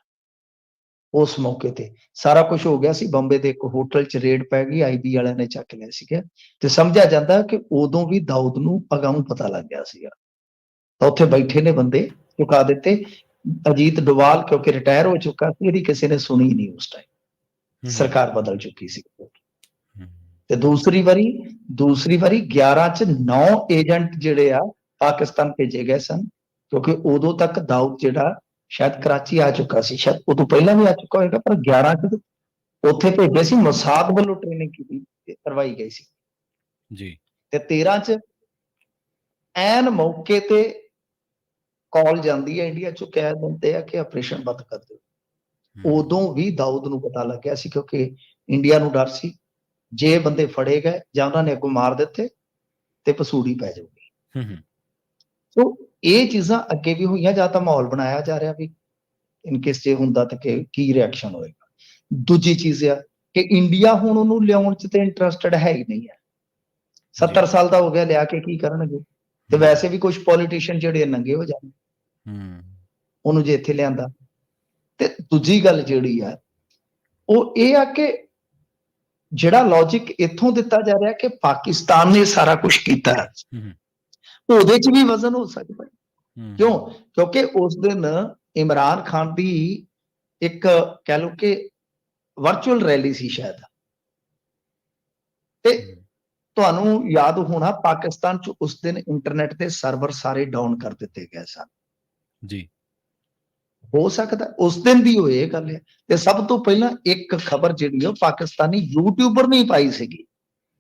ਉਸ ਮੌਕੇ ਤੇ ਸਾਰਾ ਕੁਝ ਹੋ ਗਿਆ ਸੀ। ਬੰਬੇ ਦੇ ਇੱਕ ਹੋਟਲ ਚ ਰੇਡ ਪੈ ਗਈ, ਆਈਬੀ ਵਾਲਿਆਂ ਨੇ ਚੱਕ ਲਿਆ ਸੀਗਾ, ਤੇ ਸਮਝਿਆ ਜਾਂਦਾ ਕਿ ਉਦੋਂ ਵੀ ਦਾਊਦ ਨੂੰ ਅਗਾਊਂ ਪਤਾ ਲੱਗ ਗਿਆ ਸੀਗਾ। ਤਾਂ ਉੱਥੇ ਬੈਠੇ ਨੇ ਬੰਦੇ ਚੁਕਾ ਦਿੱਤੇ। ਅਜੀਤ ਡੋਵਾਲ ਕਿਉਂਕਿ ਰਿਟਾਇਰ ਹੋ ਚੁੱਕਾ ਸੀ, ਇਹਦੀ ਕਿਸੇ ਨੇ ਸੁਣੀ ਨਹੀਂ ਉਸ ਟਾਈਮ, ਸਰਕਾਰ ਬਦਲ ਚੁੱਕੀ ਸੀ। ਤੇ ਦੂਸਰੀ ਵਾਰੀ 11 ਚ 9 ਏਜੰਟ ਜਿਹੜੇ ਆ ਪਾਕਿਸਤਾਨ ਭੇਜੇ ਗਏ ਸਨ, ਕਿਉਂਕਿ ਉਦੋਂ ਤੱਕ ਦਾਊਦ ਜਿਹੜਾ ਸ਼ਾਇਦ ਕਰਾਚੀ ਆ ਚੁੱਕਾ ਸੀ, ਸ਼ਾਇਦ ਉਦੋਂ ਪਹਿਲਾਂ ਵੀ ਆ ਚੁੱਕਾ ਹੋਏਗਾ, ਪਰ 11 ਚ ਉੱਥੇ ਭੇਜੇ ਸੀ, ਮੋਸਾਦ ਵੱਲੋਂ ਟ੍ਰੇਨਿੰਗ ਕਰਵਾਈ ਗਈ ਸੀ ਜੀ। ਤੇ 13 ਚ ਐਨ ਮੌਕੇ ਤੇ ਕਾਲ ਜਾਂਦੀ ਹੈ ਇੰਡੀਆ ਚੋਂ, ਕਹਿ ਦਿੰਦੇ ਆ ਕਿ ਆਪਰੇਸ਼ਨ ਬੰਦ ਕਰ ਦਿਓ। ਉਦੋਂ ਵੀ ਦਾਊਦ ਨੂੰ ਪਤਾ ਲੱਗਿਆ ਸੀ, ਕਿਉਂਕਿ ਇੰਡੀਆ ਨੂੰ ਡਰ ਸੀ ਜੇ ਬੰਦੇ ਫੜੇ ਗਏ ਜਾਂ ਉਹਨਾਂ ਨੇ ਅੱਗੋਂ ਮਾਰ ਦਿੱਤੇ ਤੇ ਪਸੂੜੀ ਪੈ ਜਾਊਗੀ। ਸੋ ਇਹ ਚੀਜ਼ਾਂ ਅੱਗੇ ਵੀ ਹੋਈਆਂ, ਜਾਂ ਤਾਂ ਮਾਹੌਲ ਬਣਾਇਆ ਜਾ ਰਿਹਾ ਵੀ ਇਨਕੇਸ ਜੇ ਹੁੰਦਾ ਤਾਂ ਕੀ ਰਿਐਕਸ਼ਨ ਹੋਏਗਾ। ਦੂਜੀ ਚੀਜ਼ ਆ ਕਿ ਇੰਡੀਆ ਹੁਣ ਉਹਨੂੰ ਲਿਆਉਣ ਚ ਤੇ ਇੰਟਰਸਟਡ ਹੈ ਹੀ ਨਹੀਂ ਹੈ। 70 ਸਾਲ ਦਾ ਹੋ ਗਿਆ, ਲਿਆ ਕੇ ਕੀ ਕਰਨਗੇ? ਤੇ ਵੈਸੇ ਵੀ ਕੁਝ ਪੋਲੀਟੀਸ਼ੀਅਨ ਜਿਹੜੇ ਨੰਗੇ ਹੋ ਜਾਣ ਉਹਨੂੰ ਜੇ ਇੱਥੇ ਲਿਆਂਦਾ। ਤੇ ਦੂਜੀ ਗੱਲ ਜਿਹੜੀ ਆ ਉਹ ਇਹ ਆ ਕਿ ਜਿਹੜਾ ਲੌਜਿਕ ਇੱਥੋਂ ਦਿੱਤਾ ਜਾ ਰਿਹਾ ਕਿ ਪਾਕਿਸਤਾਨ ਨੇ ਸਾਰਾ ਕੁਝ ਕੀਤਾ, ਉਹਦੇ ਚ ਵੀ ਵਜ਼ਨ ਹੋ ਸਕਦਾ। ਕਿਉਂ? ਕਿਉਂਕਿ ਉਸ ਦਿਨ ਇਮਰਾਨ ਖਾਨ ਦੀ ਇੱਕ ਕਹਿ ਲਓ ਕਿ ਵਰਚੁਅਲ ਰੈਲੀ ਸੀ ਸ਼ਾਇਦ, ਤੇ ਤੁਹਾਨੂੰ ਯਾਦ ਹੋਣਾ ਪਾਕਿਸਤਾਨ ਚ ਉਸ ਦਿਨ ਇੰਟਰਨੈਟ ਦੇ ਸਰਵਰ ਸਾਰੇ ਡਾਊਨ ਕਰ ਦਿੱਤੇ ਗਏ ਸਨ ਜੀ। ਹੋ ਸਕਦਾ ਉਸ ਦਿਨ ਦੀ ਹੋਏ ਇਹ ਗੱਲ ਹੈ। ਤੇ ਸਭ ਤੋਂ ਪਹਿਲਾਂ ਇੱਕ ਖਬਰ ਜਿਹੜੀ ਉਹ ਪਾਕਿਸਤਾਨੀ ਯੂਟਿਊਬਰ ਨੇ ਪਾਈ ਸੀਗੀ,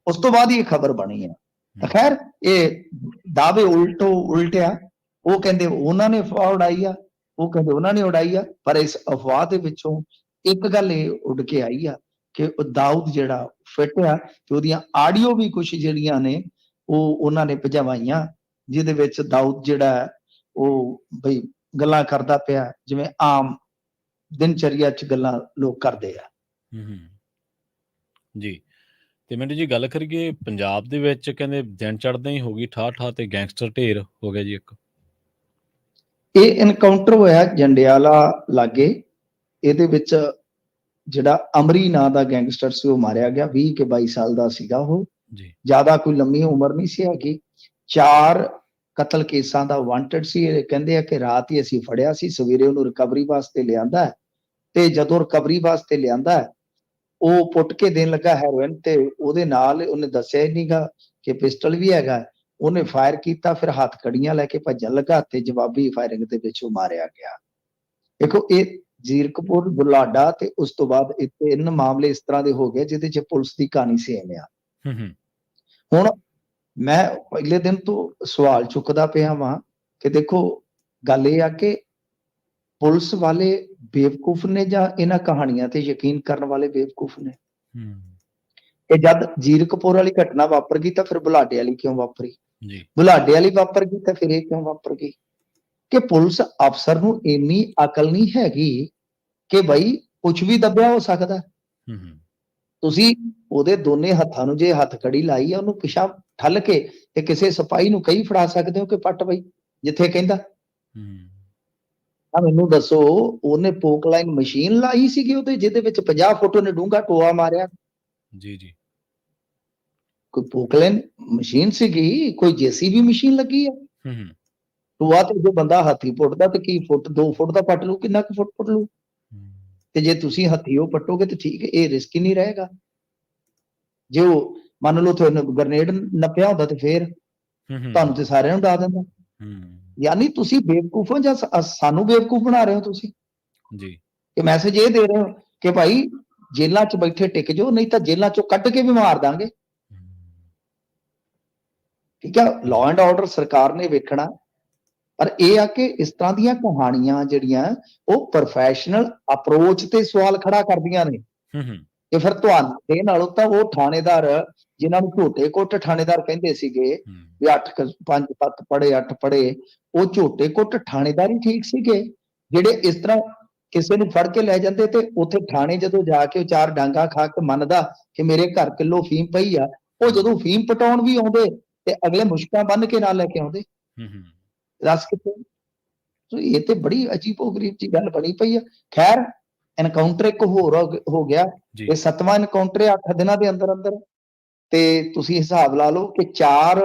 ਉਸ ਤੋਂ ਬਾਅਦ ਹੀ ਇਹ ਖਬਰ ਬਣੀ ਹੈ। ਖੈਰ ਇਹ ਦਾਅਵੇ ਉਲਟਿਆ, ਉਹ ਕਹਿੰਦੇ ਉਹਨਾਂ ਨੇ ਅਫਵਾਹ ਉਡਾਈ ਆ, ਉਹ ਕਹਿੰਦੇ ਉਹਨਾਂ ਨੇ ਉਡਾਈ ਆ, ਪਰ ਇਸ ਅਫਵਾਹ ਦੇ ਵਿੱਚੋਂ ਇੱਕ ਗੱਲ ਇਹ ਉੱਡ ਕੇ ਆਈ ਆ ਕਿ ਦਾਊਦ ਜਿਹੜਾ ਫਿੱਟ ਆ, ਤੇ ਉਹਦੀਆਂ ਆਡੀਓ ਵੀ ਕੁਝ ਜਿਹੜੀਆਂ ਨੇ ਉਹ ਉਹਨਾਂ ਨੇ ਭਜਵਾਈਆਂ, ਜਿਹਦੇ ਵਿੱਚ ਦਾਊਦ ਜਿਹੜਾ ਉਹ ਬਈ ਗੱਲਾਂ ਕਰਦਾ ਪਿਆ ਜਿਵੇਂ ਆਮ ਦਿਨਚਰਿਆ ਚ ਗੱਲਾਂ ਲੋਕ ਕਰਦੇ ਆ। ਜੀ। ਤੇ ਮੈਨੂੰ ਜੀ ਗੱਲ ਕਰੀਏ ਪੰਜਾਬ ਦੇ ਵਿੱਚ, ਕਹਿੰਦੇ ਦਿਨ ਚੜ੍ਹਦੇ ਹੀ ਹੋ ਗਈ ਠਾਠ ਤੇ ਗੈਂਗਸਟਰ ਢੇਰ ਹੋ ਗਿਆ ਜੀ ਇੱਕ। ਇਹ ਐਨਕਾਊਂਟਰ ਹੋਇਆ ਜੰਡਿਆਲਾ ਲਾਗੇ। ਇਹਦੇ ਵਿੱਚ ਜਿਹੜਾ ਅਮਰੀ ਨਾਂ ਦਾ ਗੈਂਗਸਟਰ ਸੀ ਉਹ ਮਾਰਿਆ ਗਿਆ, 20 ਕੇ 22 ਸਾਲ ਦਾ ਸੀਗਾ ਉਹ, ਜ਼ਿਆਦਾ ਕੋਈ ਲੰਮੀ ਉਮਰ ਨਹੀਂ ਸੀ ਹੈਗੀ। 4 ਕਤਲ ਕੇਸਾਂ ਦਾ ਵਾਂਟਡ ਸੀ। ਇਹ ਕਹਿੰਦੇ ਆ ਕਿ ਰਾਤ ਹੀ ਅਸੀਂ ਫੜਿਆ ਸੀ, ਸਵੇਰੇ ਉਹਨੂੰ ਰਿਕਵਰੀ ਵਾਸਤੇ ਲਿਆਂਦਾ, ਤੇ ਜਦੋਂ ਰਿਕਵਰੀ ਵਾਸਤੇ ਲਿਆਂਦਾ ਉਹ ਪੁੱਟ ਕੇ ਦੇਣ ਲੱਗਾ ਹੈਰੋਇਨ, ਤੇ ਉਹਦੇ ਨਾਲ ਉਹਨੇ ਦੱਸਿਆ ਹੀ ਨਹੀਂਗਾ ਕਿ ਪਿਸਟਲ ਵੀ ਹੈਗਾ। ਉਹਨੇ ਫਾਇਰ ਕੀਤਾ, ਫਿਰ ਹੱਥ ਕੜੀਆਂ ਲੈ ਕੇ ਭੱਜਣ ਲੱਗਾ ਤੇ ਜਵਾਬੀ ਫਾਇਰਿੰਗ ਦੇ ਵਿੱਚ ਉਹ ਮਾਰਿਆ ਗਿਆ। ਦੇਖੋ ਇਹ ਜ਼ੀਰਕਪੁਰ, ਬੁਲਾਡਾ ਤੇ ਉਸ ਤੋਂ ਬਾਅਦ ਇੱਥੇ 3 ਮਾਮਲੇ ਇਸ ਤਰ੍ਹਾਂ ਦੇ ਹੋ ਗਏ ਜਿਹਦੇ ਚ ਪੁਲਿਸ ਦੀ ਕਹਾਣੀ ਸੇਮ ਆ। ਹੁਣ ਮੈਂ ਪਹਿਲੇ ਦਿਨ ਤੋਂ ਸਵਾਲ ਚੁੱਕਦਾ ਪਿਆ ਵਾਂ ਕਿ ਦੇਖੋ ਗੱਲ ਇਹ ਆ ਕਿ ਪੁਲਿਸ ਵਾਲੇ ਬੇਵਕੂਫ ਨੇ ਜਾਂ ਇਹਨਾਂ ਕਹਾਣੀਆਂ ਤੇ ਯਕੀਨ ਕਰਨ ਵਾਲੇ ਬੇਵਕੂਫ ਨੇ। ਕਿ ਜਦ ਜ਼ੀਰਕਪੁਰ ਵਾਲੀ ਘਟਨਾ ਵਾਪਰ ਗਈ ਤਾਂ ਫਿਰ ਬੁਲਾਡੇ ਵਾਲੀ ਕਿਉਂ ਵਾਪਰੀ? ਬੁਲਾਡੇ ਵਾਲੀ ਵਾਪਰ ਗਈ ਤਾਂ ਫਿਰ ਇਹ ਕਿਉਂ ਵਾਪਰ ਗਈ? ਕਿ ਪੁਲਿਸ ਅਫਸਰ ਨੂੰ ਇੰਨੀ ਅਕਲ ਨਹੀਂ ਹੈਗੀ ਕਿ ਬਈ ਕੁਝ ਵੀ ਦੱਬਿਆ ਹੋ ਸਕਦਾ। ਤੁਸੀਂ ਉਹਦੇ ਦੋਨੇ ਹੱਥਾਂ ਨੂੰ ਜੇ ਹੱਥ ਕੜੀ ਲਾਈ ਆ, ਉਹਨੂੰ ਪਿਛਾ ਠੱਲ ਕੇ ਤੇ ਕਿਸੇ ਸਿਪਾਹੀ ਨੂੰ ਕਈ ਫੜਾ ਸਕਦੇ ਹੋ ਕਿ ਪੱਟ ਬਈ ਜਿੱਥੇ ਕਹਿੰਦਾ। ਮੈਨੂੰ ਦੱਸੋ, ਉਹਨੇ ਪੋਕ ਲਾਈਨ ਮਸ਼ੀਨ ਲਾਈ ਸੀਗੀ ਉਹਦੇ, ਜਿਹਦੇ ਵਿੱਚ 50 ਫੁੱਟ ਉਹਨੇ ਡੂੰਘਾ ਟੋਆ ਮਾਰਿਆ। ਕੋਈ ਪੋਕਲੈਨ ਮਸ਼ੀਨ ਸੀਗੀ, ਕੋਈ ਜੇਸੀਬੀ ਮਸ਼ੀਨ ਲੱਗੀ ਆ। ਹੂੰ ਹੂੰ ਟੋਆ ਤੇ ਜੋ ਬੰਦਾ ਹੱਥੀ ਪੁੱਟਦਾ ਤੇ ਕੀ ਫੁੱਟ 2 ਫੁੱਟ ਦਾ ਪੱਟ ਲੂ, ਕਿੰਨਾ ਕੁ ਫੁੱਟ ਪੁੱਟ ਲੂ। ਤੇ ਜੇ ਤੁਸੀਂ ਹੱਥੀ ਉਹ ਪੱਟੋਗੇ ਤੇ ਠੀਕ ਹੈ, ਇਹ ਰਿਸਕ ਹੀ ਨਹੀਂ ਰਹੇਗਾ। ਜੇ ਉਹ ਮੰਨ ਲਓ ਤੁਹਾਨੂੰ ਗ੍ਰਨੇਡ ਨੱਪਿਆ ਹੁੰਦਾ ਤੇ ਫੇਰ ਤੁਹਾਨੂੰ ਤੇ ਸਾਰਿਆਂ ਨੂੰ ਉਡਾ ਦਿੰਦਾ। ਯਾਨੀ ਤੁਸੀਂ ਬੇਵਕੂਫ ਹੋ ਜਾਂ ਸਾਨੂੰ ਬੇਵਕੂਫ ਬਣਾ ਰਹੇ ਹੋ ਤੁਸੀਂ ਜੀ ਕਿ ਮੈਸੇਜ ਇਹ ਦੇ ਰਹੇ ਹੋ ਕਿ ਭਾਈ ਜੇਲ੍ਹਾਂ 'ਚ ਬੈਠੇ ਟਿਕ ਜਾਓ, ਨਹੀਂ ਤਾਂ ਜੇਲ੍ਹਾਂ 'ਚੋਂ ਕੱਢ ਕੇ ਵੀ ਮਾਰ ਦਾਂਗੇ। ਠੀਕ ਹੈ, ਲਾਅ ਐਂਡ ਆਰਡਰ ਸਰਕਾਰ ਨੇ ਵੇਖਣਾ। ਪਰ ਇਹ ਆ ਕਿ ਇਸ ਤਰ੍ਹਾਂ ਦੀਆਂ ਕਹਾਣੀਆਂ ਜਿਹੜੀਆਂ ਉਹ ਪ੍ਰੋਫੈਸ਼ਨਲ ਅਪਰੋਚ ਤੇ ਸਵਾਲ ਖੜਾ ਕਰਦੀਆਂ ਨੇ ਕਿ ਫਿਰ ਤੁਹਾਡੇ ਨਾਲੋਂ ਤਾਂ ਉਹ ਥਾਣੇਦਾਰ ਜਿਨ੍ਹਾਂ ਨੂੰ ਝੋਟੇ ਕੁੱਟ ਥਾਣੇਦਾਰ ਕਹਿੰਦੇ ਸੀਗੇ ਵੀ 8 5 7 ਪੜ੍ਹੇ 8 ਪੜ੍ਹੇ, ਉਹ ਝੋਟੇ ਕੁੱਟ ਥਾਣੇਦਾਰ ਹੀ ਠੀਕ ਸੀਗੇ ਜਿਹੜੇ ਇਸ ਤਰ੍ਹਾਂ ਕਿਸੇ ਨੂੰ ਫੜ ਕੇ ਲੈ ਜਾਂਦੇ ਤੇ ਉੱਥੇ ਥਾਣੇ ਜਦੋਂ ਜਾ ਕੇ ਉਹ 4 ਡਾਂਗਾ ਖਾ ਕੇ ਮੰਨਦਾ ਕਿ ਮੇਰੇ ਘਰ ਕਿਲੋ ਫੀਮ ਪਈ ਆ, ਉਹ ਜਦੋਂ ਫੀਮ ਪਟਾਉਣ ਵੀ ਆਉਂਦੇ ਤੇ ਅਗਲੇ ਮੁਸ਼ਕਾਂ ਬੰਨ ਕੇ ਨਾਲ ਲੈ ਕੇ ਆਉਂਦੇ। ਦੱਸ ਕਿਤੇ ਇਹ ਤੇ ਬੜੀ ਅਜੀਬੋ-ਗਰੀਬ ਜੀ ਗੱਲ ਬਣੀ ਪਈ ਆ। ਖੈਰ ਐਨਕਾਊਂਟਰ ਇੱਕ ਹੋਰ ਹੋ ਗਿਆ, ਇਹ 7ਵਾਂ ਐਨਕਾਊਂਟਰ 8 ਦਿਨਾਂ ਦੇ ਅੰਦਰ ਅੰਦਰ। ਤੇ ਤੁਸੀਂ ਹਿਸਾਬ ਲਾ ਲਓ ਕਿ 4